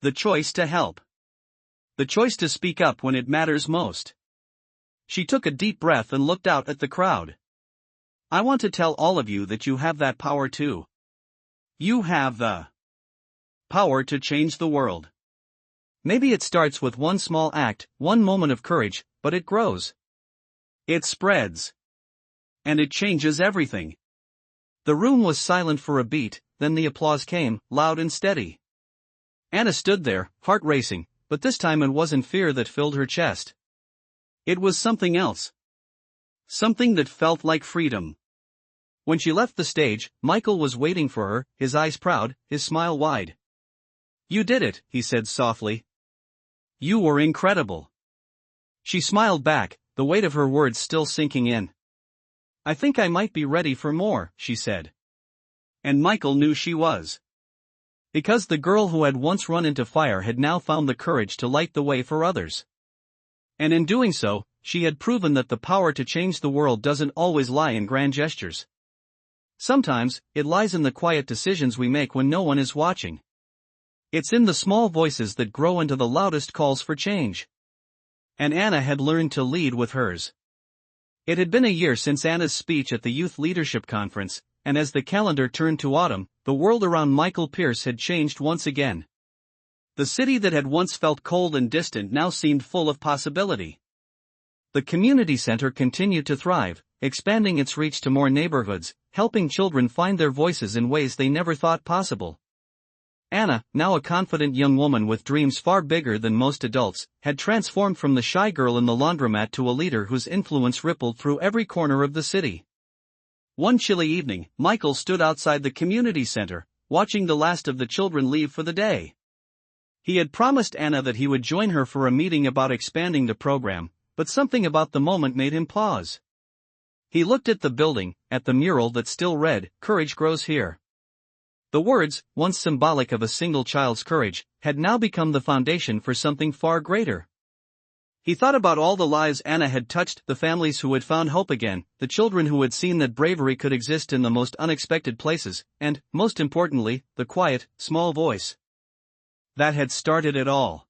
The choice to help. The choice to speak up when it matters most." She took a deep breath and looked out at the crowd. "I want to tell all of you that you have that power too. You have the power to change the world. Maybe it starts with one small act, one moment of courage, but it grows. It spreads. And it changes everything." The room was silent for a beat, then the applause came, loud and steady. Anna stood there, heart racing, but this time it wasn't fear that filled her chest. It was something else. Something that felt like freedom. When she left the stage, Michael was waiting for her, his eyes proud, his smile wide. "You did it," he said softly. "You were incredible. She smiled back, the weight of her words still sinking in. I think I might be ready for more, she said. And Michael knew she was. Because the girl who had once run into fire had now found the courage to light the way for others. And in doing so, she had proven that the power to change the world doesn't always lie in grand gestures. Sometimes, it lies in the quiet decisions we make when no one is watching. It's in the small voices that grow into the loudest calls for change. And Anna had learned to lead with hers. It had been a year since Anna's speech at the Youth Leadership Conference, and as the calendar turned to autumn, the world around Michael Pierce had changed once again. The city that had once felt cold and distant now seemed full of possibility. The community center continued to thrive, expanding its reach to more neighborhoods, helping children find their voices in ways they never thought possible. Anna, now a confident young woman with dreams far bigger than most adults, had transformed from the shy girl in the laundromat to a leader whose influence rippled through every corner of the city. One chilly evening, Michael stood outside the community center, watching the last of the children leave for the day. He had promised Anna that he would join her for a meeting about expanding the program, but something about the moment made him pause. He looked at the building, at the mural that still read, "Courage grows here." The words, once symbolic of a single child's courage, had now become the foundation for something far greater. He thought about all the lives Anna had touched, the families who had found hope again, the children who had seen that bravery could exist in the most unexpected places, and, most importantly, the quiet, small voice that had started it all.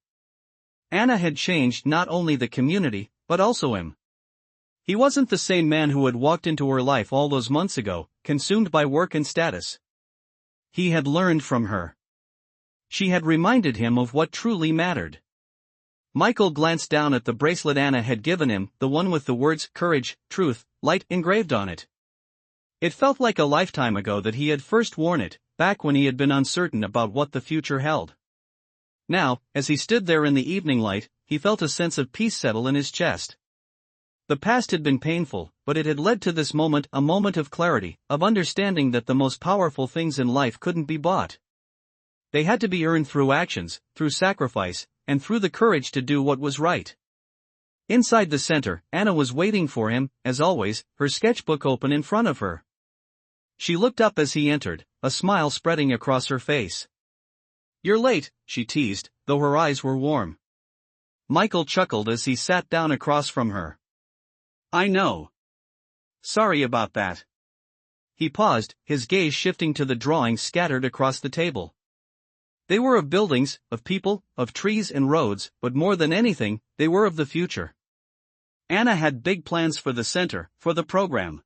Anna had changed not only the community, but also him. He wasn't the same man who had walked into her life all those months ago, consumed by work and status. He had learned from her. She had reminded him of what truly mattered. Michael glanced down at the bracelet Anna had given him, the one with the words courage, truth, light engraved on it. It felt like a lifetime ago that he had first worn it, back when he had been uncertain about what the future held. Now, as he stood there in the evening light, he felt a sense of peace settle in his chest. The past had been painful, but it had led to this moment, a moment of clarity, of understanding that the most powerful things in life couldn't be bought. They had to be earned through actions, through sacrifice, and through the courage to do what was right. Inside the center, Anna was waiting for him, as always, her sketchbook open in front of her. She looked up as he entered, a smile spreading across her face. "You're late," she teased, though her eyes were warm. Michael chuckled as he sat down across from her. "I know. Sorry about that." He paused, his gaze shifting to the drawings scattered across the table. They were of buildings, of people, of trees and roads, but more than anything, they were of the future. Anna had big plans for the center, for the program.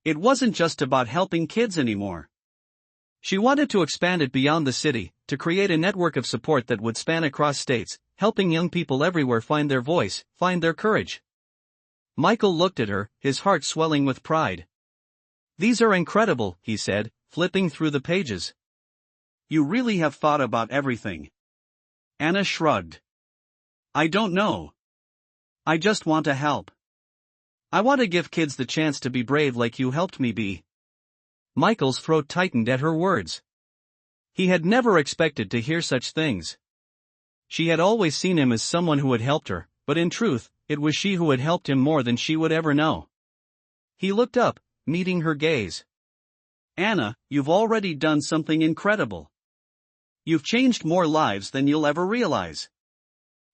It wasn't just about helping kids anymore. She wanted to expand it beyond the city, to create a network of support that would span across states, helping young people everywhere find their voice, find their courage. Michael looked at her, his heart swelling with pride. "These are incredible," he said, flipping through the pages. "You really have thought about everything." Anna shrugged. "I don't know. I just want to help. I want to give kids the chance to be brave like you helped me be." Michael's throat tightened at her words. He had never expected to hear such things. She had always seen him as someone who had helped her, but in truth, it was she who had helped him more than she would ever know. He looked up, meeting her gaze. "Anna, you've already done something incredible. You've changed more lives than you'll ever realize."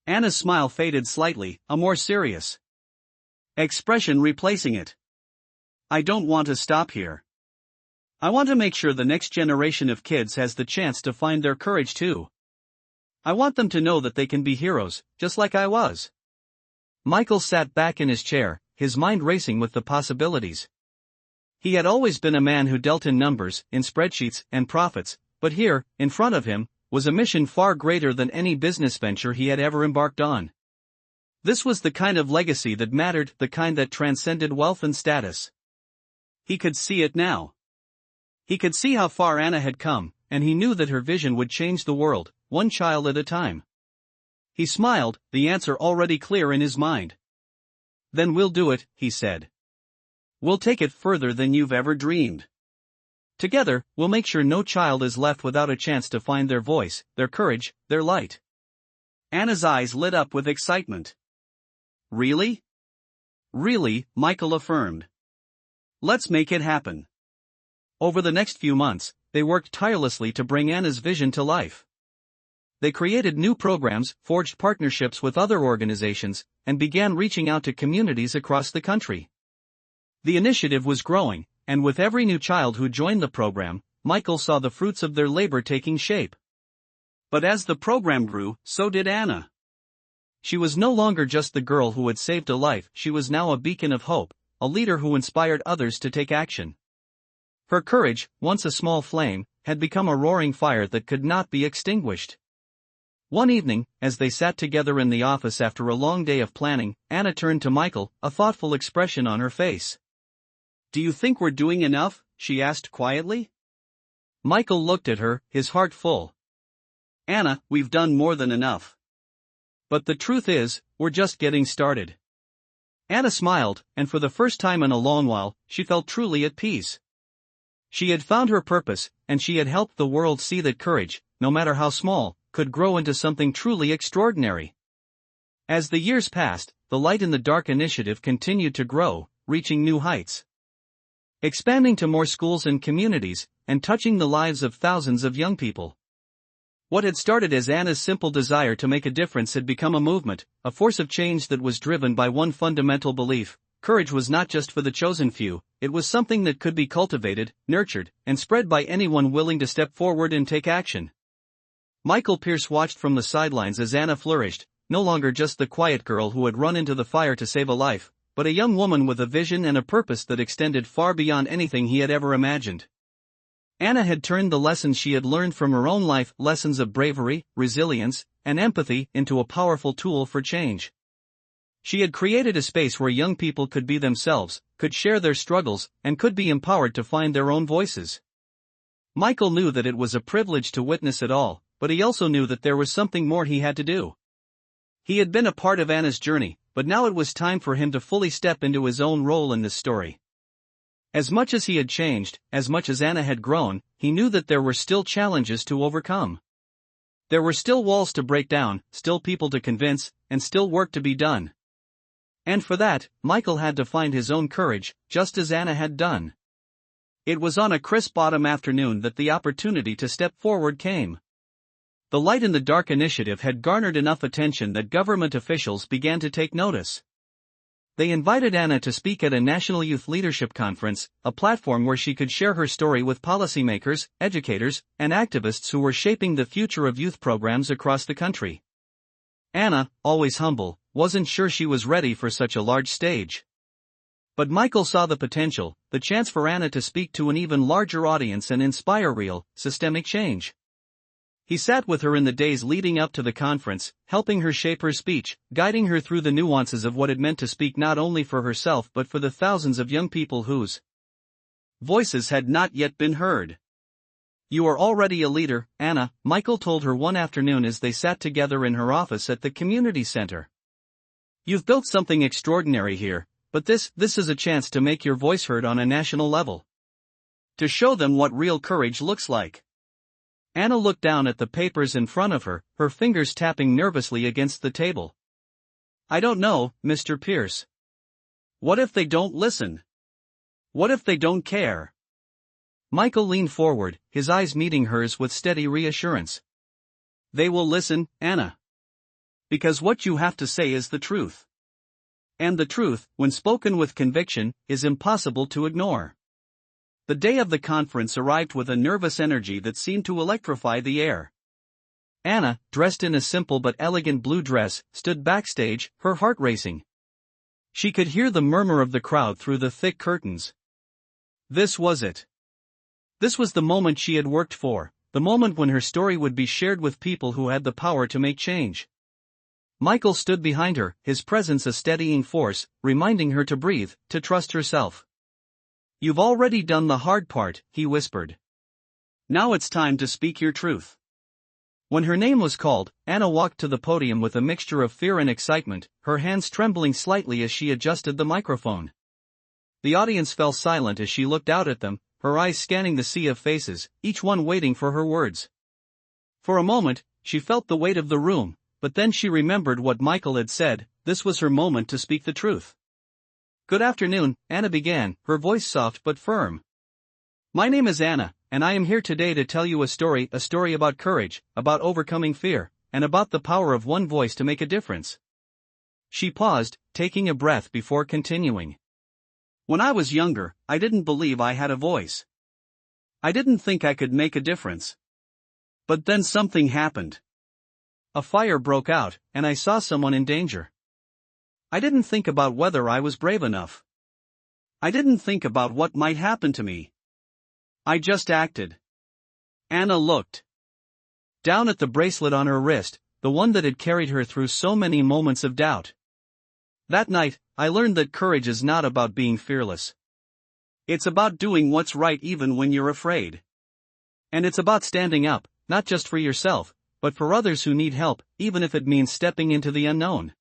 Anna's smile faded slightly, a more serious expression replacing it. "I don't want to stop here. I want to make sure the next generation of kids has the chance to find their courage too. I want them to know that they can be heroes, just like I was." Michael sat back in his chair, his mind racing with the possibilities. He had always been a man who dealt in numbers, in spreadsheets, and profits, but here, in front of him, was a mission far greater than any business venture he had ever embarked on. This was the kind of legacy that mattered, the kind that transcended wealth and status. He could see it now. He could see how far Anna had come, and he knew that her vision would change the world, one child at a time. He smiled, the answer already clear in his mind. "Then we'll do it," he said. "We'll take it further than you've ever dreamed. Together, we'll make sure no child is left without a chance to find their voice, their courage, their light." Anna's eyes lit up with excitement. Really? Really, Michael affirmed. Let's make it happen. Over the next few months, they worked tirelessly to bring Anna's vision to life. They created new programs, forged partnerships with other organizations, and began reaching out to communities across the country. The initiative was growing, and with every new child who joined the program, Michael saw the fruits of their labor taking shape. But as the program grew, so did Anna. She was no longer just the girl who had saved a life, she was now a beacon of hope, a leader who inspired others to take action. Her courage, once a small flame, had become a roaring fire that could not be extinguished. One evening, as they sat together in the office after a long day of planning, Anna turned to Michael, a thoughtful expression on her face. "Do you think we're doing enough?" she asked quietly. Michael looked at her, his heart full. "Anna, we've done more than enough. But the truth is, we're just getting started." Anna smiled, and for the first time in a long while, she felt truly at peace. She had found her purpose, and she had helped the world see that courage, no matter how small, could grow into something truly extraordinary. As the years passed, the Light in the Dark initiative continued to grow, reaching new heights. Expanding to more schools and communities, and touching the lives of thousands of young people. What had started as Anna's simple desire to make a difference had become a movement, a force of change that was driven by one fundamental belief: courage was not just for the chosen few, it was something that could be cultivated, nurtured, and spread by anyone willing to step forward and take action. Michael Pierce watched from the sidelines as Anna flourished, no longer just the quiet girl who had run into the fire to save a life, but a young woman with a vision and a purpose that extended far beyond anything he had ever imagined. Anna had turned the lessons she had learned from her own life, lessons of bravery, resilience, and empathy, into a powerful tool for change. She had created a space where young people could be themselves, could share their struggles, and could be empowered to find their own voices. Michael knew that it was a privilege to witness it all, but he also knew that there was something more he had to do. He had been a part of Anna's journey, but now it was time for him to fully step into his own role in this story. As much as he had changed, as much as Anna had grown, he knew that there were still challenges to overcome. There were still walls to break down, still people to convince, and still work to be done. And for that, Michael had to find his own courage, just as Anna had done. It was on a crisp autumn afternoon that the opportunity to step forward came. The Light in the Dark initiative had garnered enough attention that government officials began to take notice. They invited Anna to speak at a National Youth Leadership Conference, a platform where she could share her story with policymakers, educators, and activists who were shaping the future of youth programs across the country. Anna, always humble, wasn't sure she was ready for such a large stage. But Michael saw the potential, the chance for Anna to speak to an even larger audience and inspire real, systemic change. He sat with her in the days leading up to the conference, helping her shape her speech, guiding her through the nuances of what it meant to speak not only for herself but for the thousands of young people whose voices had not yet been heard. "You are already a leader, Anna," Michael told her one afternoon as they sat together in her office at the community center. "You've built something extraordinary here, but this is a chance to make your voice heard on a national level. To show them what real courage looks like." Anna looked down at the papers in front of her, her fingers tapping nervously against the table. "I don't know, Mr. Pierce. What if they don't listen? What if they don't care?" Michael leaned forward, his eyes meeting hers with steady reassurance. "They will listen, Anna. Because what you have to say is the truth. And the truth, when spoken with conviction, is impossible to ignore." The day of the conference arrived with a nervous energy that seemed to electrify the air. Anna, dressed in a simple but elegant blue dress, stood backstage, her heart racing. She could hear the murmur of the crowd through the thick curtains. This was it. This was the moment she had worked for, the moment when her story would be shared with people who had the power to make change. Michael stood behind her, his presence a steadying force, reminding her to breathe, to trust herself. "You've already done the hard part," he whispered. "Now it's time to speak your truth." When her name was called, Anna walked to the podium with a mixture of fear and excitement, her hands trembling slightly as she adjusted the microphone. The audience fell silent as she looked out at them, her eyes scanning the sea of faces, each one waiting for her words. For a moment, she felt the weight of the room, but then she remembered what Michael had said, this was her moment to speak the truth. "Good afternoon," Anna began, her voice soft but firm. "My name is Anna, and I am here today to tell you a story about courage, about overcoming fear, and about the power of one voice to make a difference." She paused, taking a breath before continuing. "When I was younger, I didn't believe I had a voice. I didn't think I could make a difference. But then something happened. A fire broke out, and I saw someone in danger. I didn't think about whether I was brave enough. I didn't think about what might happen to me. I just acted." Anna looked down at the bracelet on her wrist, the one that had carried her through so many moments of doubt. "That night, I learned that courage is not about being fearless. It's about doing what's right even when you're afraid. And it's about standing up, not just for yourself, but for others who need help, even if it means stepping into the unknown."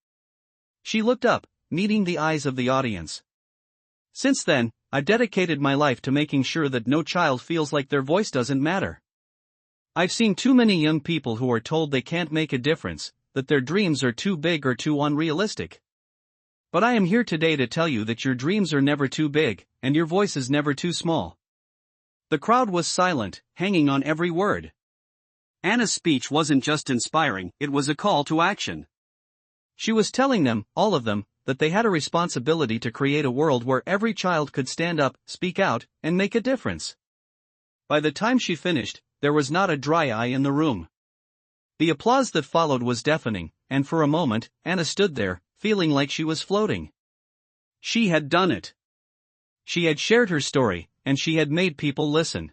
She looked up, meeting the eyes of the audience. "Since then, I've dedicated my life to making sure that no child feels like their voice doesn't matter. I've seen too many young people who are told they can't make a difference, that their dreams are too big or too unrealistic. But I am here today to tell you that your dreams are never too big, and your voice is never too small." The crowd was silent, hanging on every word. Anna's speech wasn't just inspiring, it was a call to action. She was telling them, all of them, that they had a responsibility to create a world where every child could stand up, speak out, and make a difference. By the time she finished, there was not a dry eye in the room. The applause that followed was deafening, and for a moment, Anna stood there, feeling like she was floating. She had done it. She had shared her story, and she had made people listen.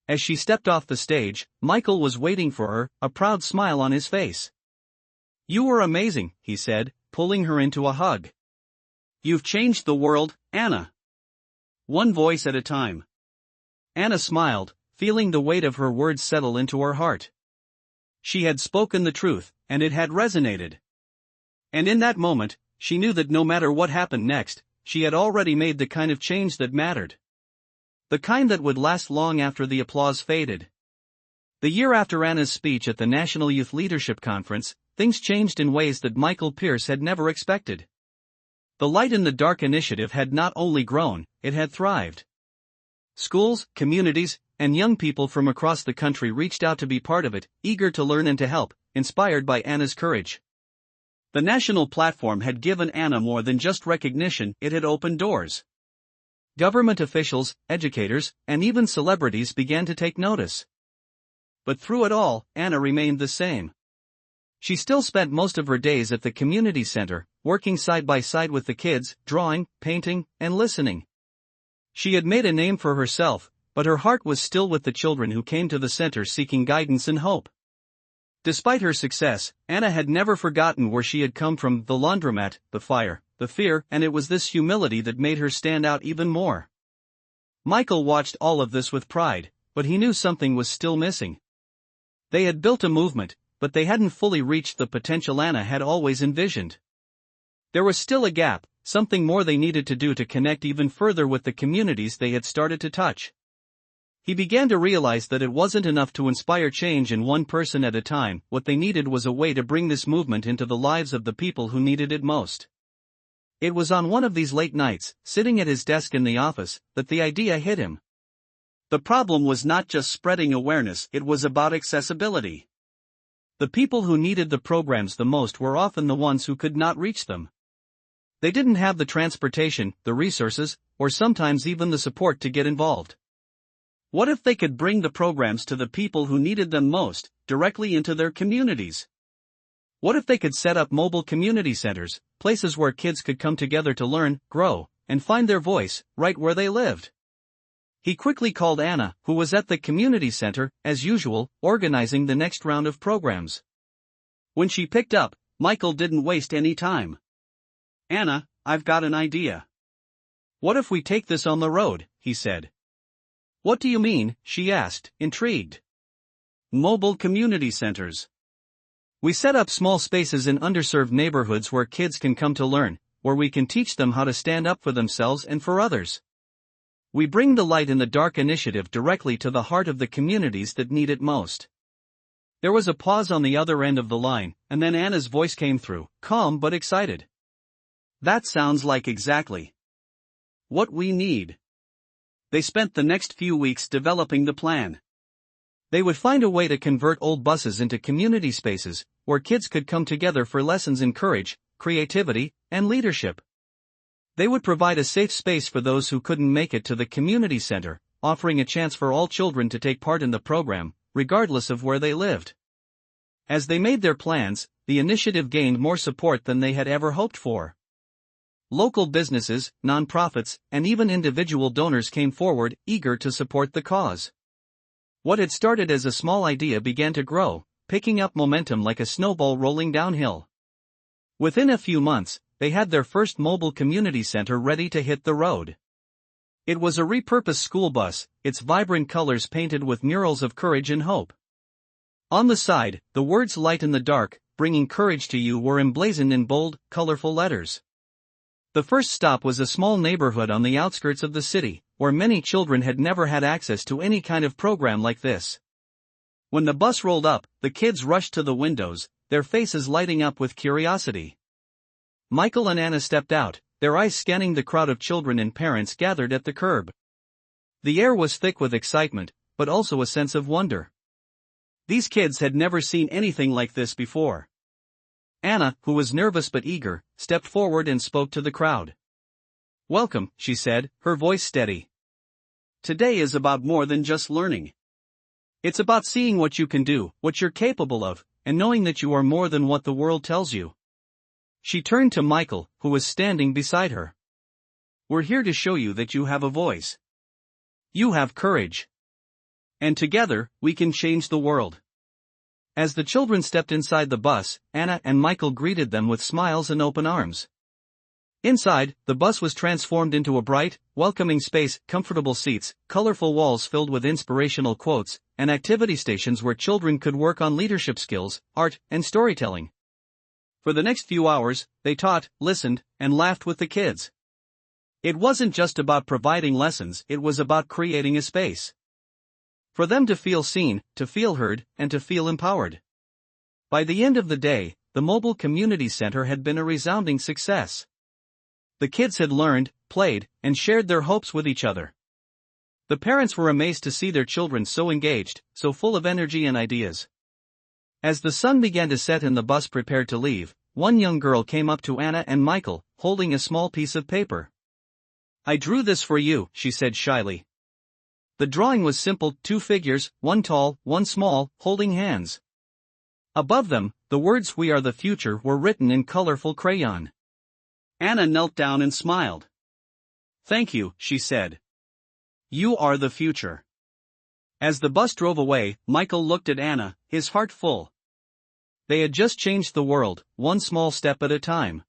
As she stepped off the stage, Michael was waiting for her, a proud smile on his face. "You were amazing," he said, pulling her into a hug. "You've changed the world, Anna." One voice at a time. Anna smiled, feeling the weight of her words settle into her heart. She had spoken the truth, and it had resonated. And in that moment, she knew that no matter what happened next, she had already made the kind of change that mattered. The kind that would last long after the applause faded. The year after Anna's speech at the National Youth Leadership Conference, things changed in ways that Michael Pierce had never expected. The Light in the Dark initiative had not only grown, it had thrived. Schools, communities, and young people from across the country reached out to be part of it, eager to learn and to help, inspired by Anna's courage. The national platform had given Anna more than just recognition, it had opened doors. Government officials, educators, and even celebrities began to take notice. But through it all, Anna remained the same. She still spent most of her days at the community center, working side by side with the kids, drawing, painting, and listening. She had made a name for herself, but her heart was still with the children who came to the center seeking guidance and hope. Despite her success, Anna had never forgotten where she had come from: the laundromat, the fire, the fear, and it was this humility that made her stand out even more. Michael watched all of this with pride, but he knew something was still missing. They had built a movement, but they hadn't fully reached the potential Anna had always envisioned. There was still a gap, something more they needed to do to connect even further with the communities they had started to touch. He began to realize that it wasn't enough to inspire change in one person at a time. What they needed was a way to bring this movement into the lives of the people who needed it most. It was on one of these late nights, sitting at his desk in the office, that the idea hit him. The problem was not just spreading awareness, it was about accessibility. The people who needed the programs the most were often the ones who could not reach them. They didn't have the transportation, the resources, or sometimes even the support to get involved. What if they could bring the programs to the people who needed them most, directly into their communities? What if they could set up mobile community centers, places where kids could come together to learn, grow, and find their voice, right where they lived? He quickly called Anna, who was at the community center, as usual, organizing the next round of programs. When she picked up, Michael didn't waste any time. "Anna, I've got an idea. What if we take this on the road?" he said. "What do you mean?" she asked, intrigued. "Mobile community centers. We set up small spaces in underserved neighborhoods where kids can come to learn, where we can teach them how to stand up for themselves and for others. We bring the Light in the Dark initiative directly to the heart of the communities that need it most. There was a pause on the other end of the line, and then Anna's voice came through, calm but excited. That sounds like exactly what we need. They spent the next few weeks developing the plan. They would find a way to convert old buses into community spaces, where kids could come together for lessons in courage, creativity, and leadership. They would provide a safe space for those who couldn't make it to the community center, offering a chance for all children to take part in the program, regardless of where they lived. As they made their plans, the initiative gained more support than they had ever hoped for. Local businesses, nonprofits, and even individual donors came forward, eager to support the cause. What had started as a small idea began to grow, picking up momentum like a snowball rolling downhill. Within a few months, they had their first mobile community center ready to hit the road. It was a repurposed school bus, its vibrant colors painted with murals of courage and hope. On the side, the words "Light in the Dark, Bringing Courage to You" were emblazoned in bold, colorful letters. The first stop was a small neighborhood on the outskirts of the city, where many children had never had access to any kind of program like this. When the bus rolled up, the kids rushed to the windows, their faces lighting up with curiosity. Michael and Anna stepped out, their eyes scanning the crowd of children and parents gathered at the curb. The air was thick with excitement, but also a sense of wonder. These kids had never seen anything like this before. Anna, who was nervous but eager, stepped forward and spoke to the crowd. "Welcome," she said, her voice steady. "Today is about more than just learning. It's about seeing what you can do, what you're capable of, and knowing that you are more than what the world tells you." She turned to Michael, who was standing beside her. "We're here to show you that you have a voice. You have courage. And together, we can change the world." As the children stepped inside the bus, Anna and Michael greeted them with smiles and open arms. Inside, the bus was transformed into a bright, welcoming space, comfortable seats, colorful walls filled with inspirational quotes, and activity stations where children could work on leadership skills, art, and storytelling. For the next few hours, they taught, listened, and laughed with the kids. It wasn't just about providing lessons, it was about creating a space for them to feel seen, to feel heard, and to feel empowered. By the end of the day, the mobile community center had been a resounding success. The kids had learned, played, and shared their hopes with each other. The parents were amazed to see their children so engaged, so full of energy and ideas. As the sun began to set and the bus prepared to leave, one young girl came up to Anna and Michael, holding a small piece of paper. "I drew this for you," she said shyly. The drawing was simple, 2 figures, one tall, one small, holding hands. Above them, the words "We are the future" were written in colorful crayon. Anna knelt down and smiled. "Thank you," she said. "You are the future." As the bus drove away, Michael looked at Anna, his heart full. They had just changed the world, one small step at a time.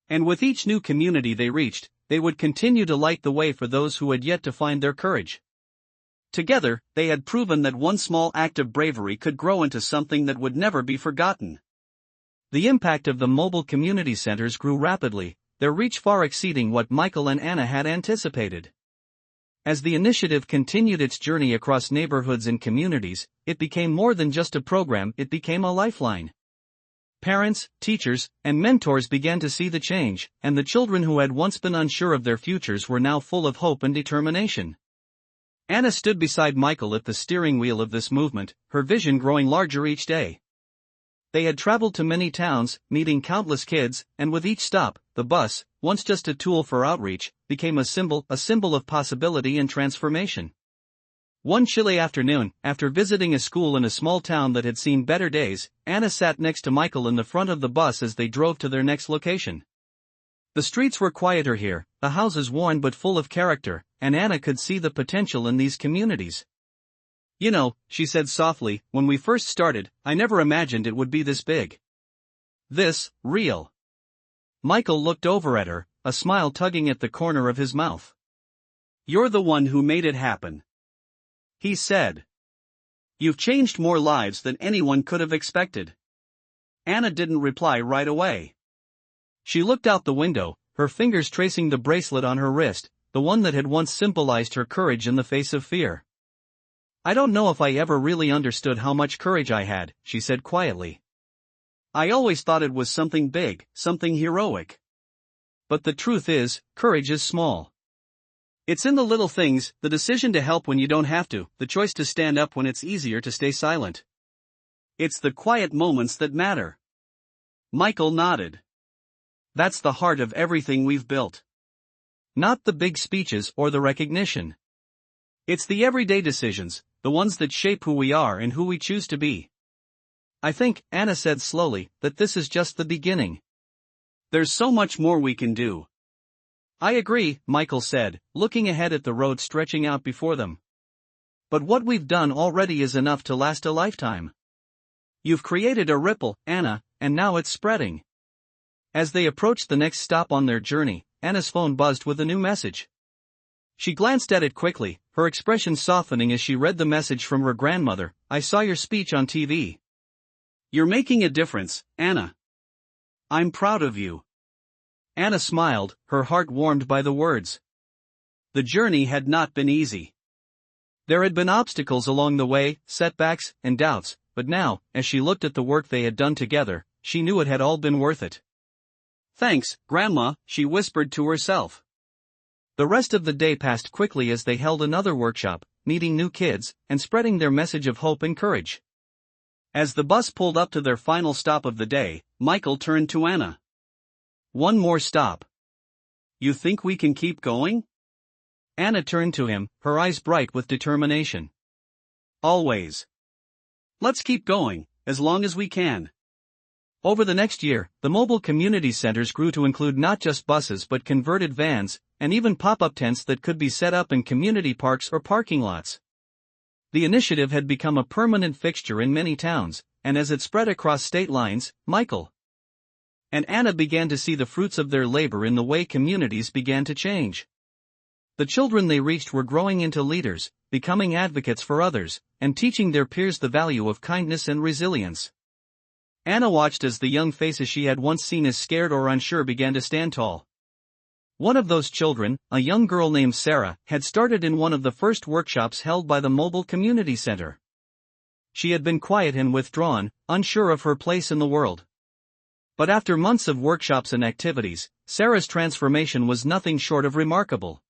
And with each new community they reached, they would continue to light the way for those who had yet to find their courage. Together, they had proven that one small act of bravery could grow into something that would never be forgotten. The impact of the mobile community centers grew rapidly, their reach far exceeding what Michael and Anna had anticipated. As the initiative continued its journey across neighborhoods and communities, it became more than just a program, it became a lifeline. Parents, teachers, and mentors began to see the change, and the children who had once been unsure of their futures were now full of hope and determination. Anna stood beside Michael at the steering wheel of this movement, her vision growing larger each day. They had traveled to many towns, meeting countless kids, and with each stop, the bus, once just a tool for outreach, became a symbol of possibility and transformation. One chilly afternoon, after visiting a school in a small town that had seen better days, Anna sat next to Michael in the front of the bus as they drove to their next location. The streets were quieter here, the houses worn but full of character, and Anna could see the potential in these communities. "You know," she said softly, "when we first started, I never imagined it would be this big. This, real." Michael looked over at her, a smile tugging at the corner of his mouth. "You're the one who made it happen," he said. "You've changed more lives than anyone could have expected." Anna didn't reply right away. She looked out the window, her fingers tracing the bracelet on her wrist, the one that had once symbolized her courage in the face of fear. I don't know if I ever really understood how much courage I had, she said quietly. I always thought it was something big, something heroic. But the truth is, courage is small. It's in the little things, the decision to help when you don't have to, the choice to stand up when it's easier to stay silent. It's the quiet moments that matter. Michael nodded. That's the heart of everything we've built. Not the big speeches or the recognition. It's the everyday decisions, the ones that shape who we are and who we choose to be. I think, Anna said slowly, that this is just the beginning. There's so much more we can do. I agree, Michael said, looking ahead at the road stretching out before them. But what we've done already is enough to last a lifetime. You've created a ripple, Anna, and now it's spreading. As they approached the next stop on their journey, Anna's phone buzzed with a new message. She glanced at it quickly, her expression softening as she read the message from her grandmother. I saw your speech on TV. You're making a difference, Anna. I'm proud of you. Anna smiled, her heart warmed by the words. The journey had not been easy. There had been obstacles along the way, setbacks, and doubts, but now, as she looked at the work they had done together, she knew it had all been worth it. Thanks, Grandma, she whispered to herself. The rest of the day passed quickly as they held another workshop, meeting new kids, and spreading their message of hope and courage. As the bus pulled up to their final stop of the day, Michael turned to Anna. One more stop. You think we can keep going? Anna turned to him, her eyes bright with determination. Always. Let's keep going, as long as we can. Over the next year, the mobile community centers grew to include not just buses but converted vans, and even pop-up tents that could be set up in community parks or parking lots. The initiative had become a permanent fixture in many towns, and as it spread across state lines, Michael and Anna began to see the fruits of their labor in the way communities began to change. The children they reached were growing into leaders, becoming advocates for others, and teaching their peers the value of kindness and resilience. Anna watched as the young faces she had once seen as scared or unsure began to stand tall. One of those children, a young girl named Sarah, had started in one of the first workshops held by the mobile community center. She had been quiet and withdrawn, unsure of her place in the world. But after months of workshops and activities, Sarah's transformation was nothing short of remarkable.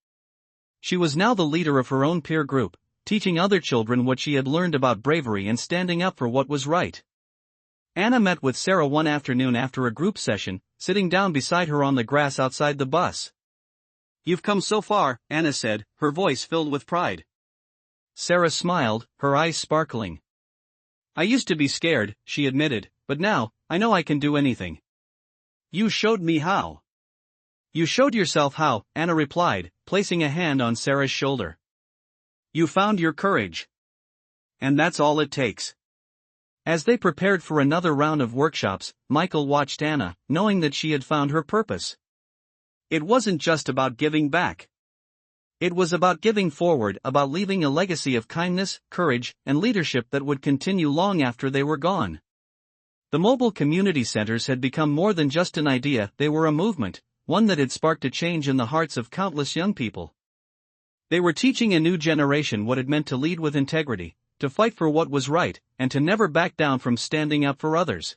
She was now the leader of her own peer group, teaching other children what she had learned about bravery and standing up for what was right. Anna met with Sarah one afternoon after a group session, sitting down beside her on the grass outside the bus. You've come so far, Anna said, her voice filled with pride. Sarah smiled, her eyes sparkling. I used to be scared, she admitted, but now, I know I can do anything. You showed me how. You showed yourself how, Anna replied, placing a hand on Sarah's shoulder. You found your courage. And that's all it takes. As they prepared for another round of workshops, Michael watched Anna, knowing that she had found her purpose. It wasn't just about giving back. It was about giving forward, about leaving a legacy of kindness, courage, and leadership that would continue long after they were gone. The mobile community centers had become more than just an idea, they were a movement, one that had sparked a change in the hearts of countless young people. They were teaching a new generation what it meant to lead with integrity, to fight for what was right, and to never back down from standing up for others.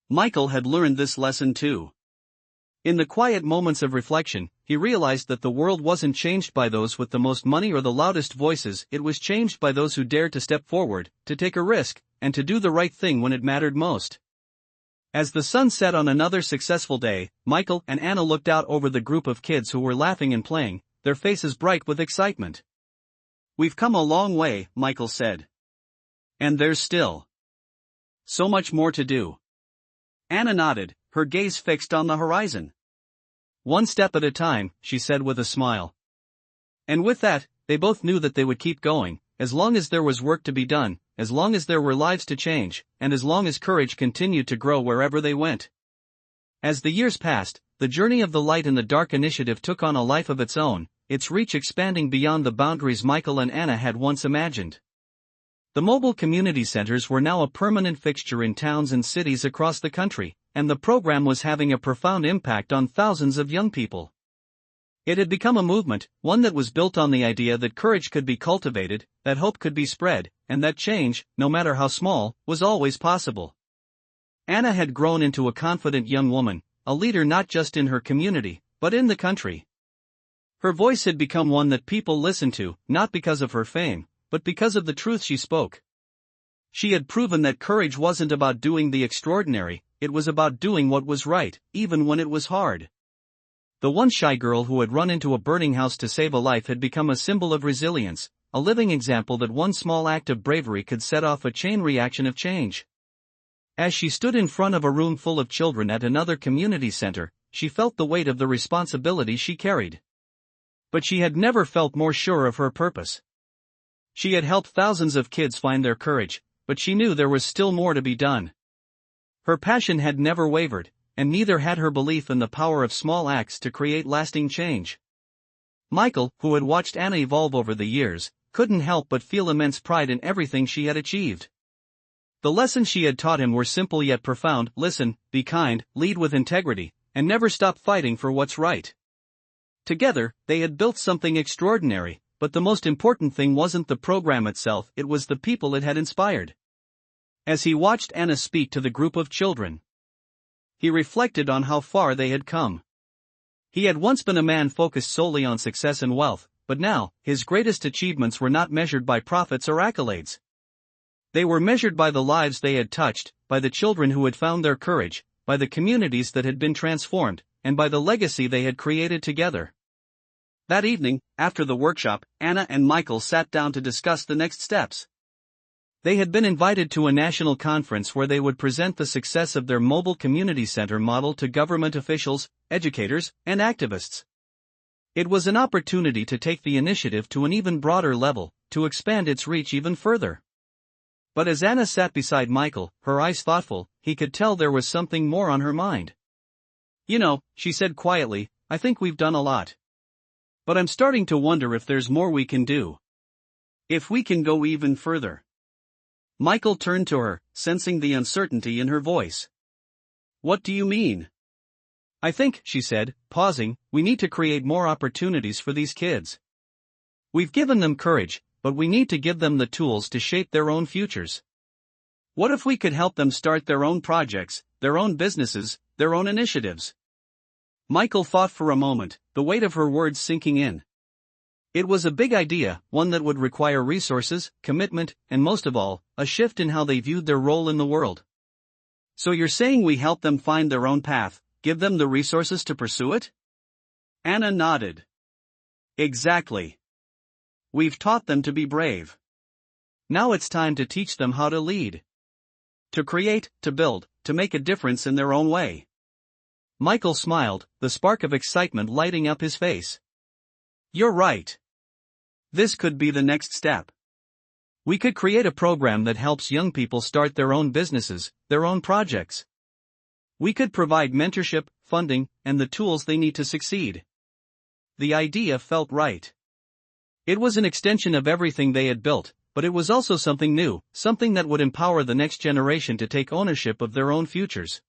Michael had learned this lesson too. In the quiet moments of reflection, he realized that the world wasn't changed by those with the most money or the loudest voices, it was changed by those who dared to step forward, to take a risk, and to do the right thing when it mattered most. As the sun set on another successful day, Michael and Anna looked out over the group of kids who were laughing and playing, their faces bright with excitement. We've come a long way, Michael said. And there's still so much more to do. Anna nodded, her gaze fixed on the horizon. One step at a time, she said with a smile. And with that, they both knew that they would keep going, as long as there was work to be done, as long as there were lives to change, and as long as courage continued to grow wherever they went. As the years passed, the Journey of the Light in the Dark initiative took on a life of its own, its reach expanding beyond the boundaries Michael and Anna had once imagined. The mobile community centers were now a permanent fixture in towns and cities across the country, and the program was having a profound impact on thousands of young people. It had become a movement, one that was built on the idea that courage could be cultivated, that hope could be spread, and that change, no matter how small, was always possible. Anna had grown into a confident young woman, a leader not just in her community, but in the country. Her voice had become one that people listened to, not because of her fame, but because of the truth she spoke. She had proven that courage wasn't about doing the extraordinary, it was about doing what was right, even when it was hard. The once shy girl who had run into a burning house to save a life had become a symbol of resilience, a living example that one small act of bravery could set off a chain reaction of change. As she stood in front of a room full of children at another community center, she felt the weight of the responsibility she carried. But she had never felt more sure of her purpose. She had helped thousands of kids find their courage, but she knew there was still more to be done. Her passion had never wavered, and neither had her belief in the power of small acts to create lasting change. Michael, who had watched Anna evolve over the years, couldn't help but feel immense pride in everything she had achieved. The lessons she had taught him were simple yet profound: listen, be kind, lead with integrity, and never stop fighting for what's right. Together, they had built something extraordinary, but the most important thing wasn't the program itself, it was the people it had inspired. As he watched Anna speak to the group of children, he reflected on how far they had come. He had once been a man focused solely on success and wealth, but now, his greatest achievements were not measured by profits or accolades. They were measured by the lives they had touched, by the children who had found their courage, by the communities that had been transformed, and by the legacy they had created together. That evening, after the workshop, Anna and Michael sat down to discuss the next steps. They had been invited to a national conference where they would present the success of their mobile community center model to government officials, educators, and activists. It was an opportunity to take the initiative to an even broader level, to expand its reach even further. But as Anna sat beside Michael, her eyes thoughtful, he could tell there was something more on her mind. "You know," she said quietly, "I think we've done a lot. But I'm starting to wonder if there's more we can do. If we can go even further." Michael turned to her, sensing the uncertainty in her voice. "What do you mean?" "I think," she said, pausing, "we need to create more opportunities for these kids. We've given them courage, but we need to give them the tools to shape their own futures. What if we could help them start their own projects, their own businesses, their own initiatives?" Michael thought for a moment, the weight of her words sinking in. It was a big idea, one that would require resources, commitment, and most of all, a shift in how they viewed their role in the world. "So you're saying we help them find their own path, give them the resources to pursue it?" Anna nodded. "Exactly. We've taught them to be brave. Now it's time to teach them how to lead. To create, to build, to make a difference in their own way." Michael smiled, the spark of excitement lighting up his face. "You're right. This could be the next step. We could create a program that helps young people start their own businesses, their own projects. We could provide mentorship, funding, and the tools they need to succeed." The idea felt right. It was an extension of everything they had built, but it was also something new, something that would empower the next generation to take ownership of their own futures.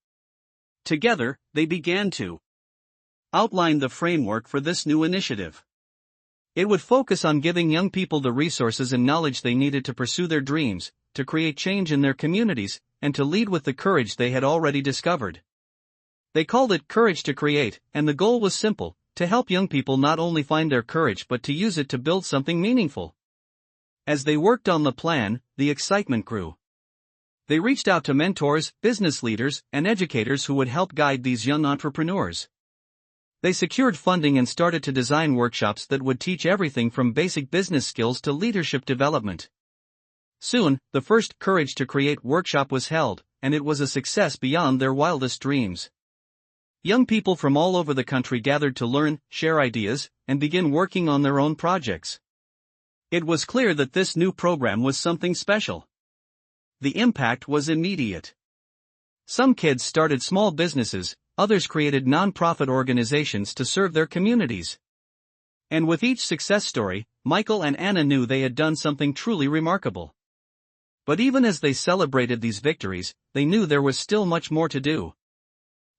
Together, they began to outline the framework for this new initiative. It would focus on giving young people the resources and knowledge they needed to pursue their dreams, to create change in their communities, and to lead with the courage they had already discovered. They called it Courage to Create, and the goal was simple: to help young people not only find their courage but to use it to build something meaningful. As they worked on the plan, the excitement grew. They reached out to mentors, business leaders, and educators who would help guide these young entrepreneurs. They secured funding and started to design workshops that would teach everything from basic business skills to leadership development. Soon, the first Courage to Create workshop was held, and it was a success beyond their wildest dreams. Young people from all over the country gathered to learn, share ideas, and begin working on their own projects. It was clear that this new program was something special. The impact was immediate. Some kids started small businesses, others created non-profit organizations to serve their communities. And with each success story, Michael and Anna knew they had done something truly remarkable. But even as they celebrated these victories, they knew there was still much more to do.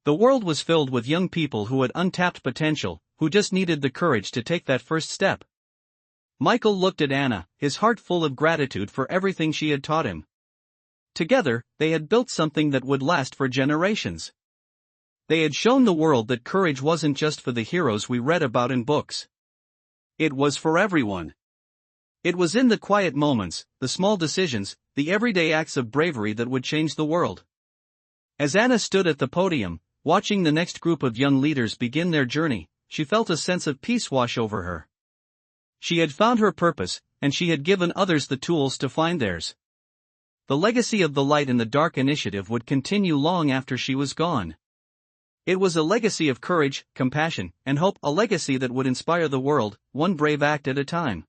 The world was filled with young people who had untapped potential, who just needed the courage to take that first step. Michael looked at Anna, his heart full of gratitude for everything she had taught him. Together, they had built something that would last for generations. They had shown the world that courage wasn't just for the heroes we read about in books. It was for everyone. It was in the quiet moments, the small decisions, the everyday acts of bravery that would change the world. As Anna stood at the podium, watching the next group of young leaders begin their journey, she felt a sense of peace wash over her. She had found her purpose, and she had given others the tools to find theirs. The legacy of the Light in the Dark initiative would continue long after she was gone. It was a legacy of courage, compassion, and hope, a legacy that would inspire the world, one brave act at a time.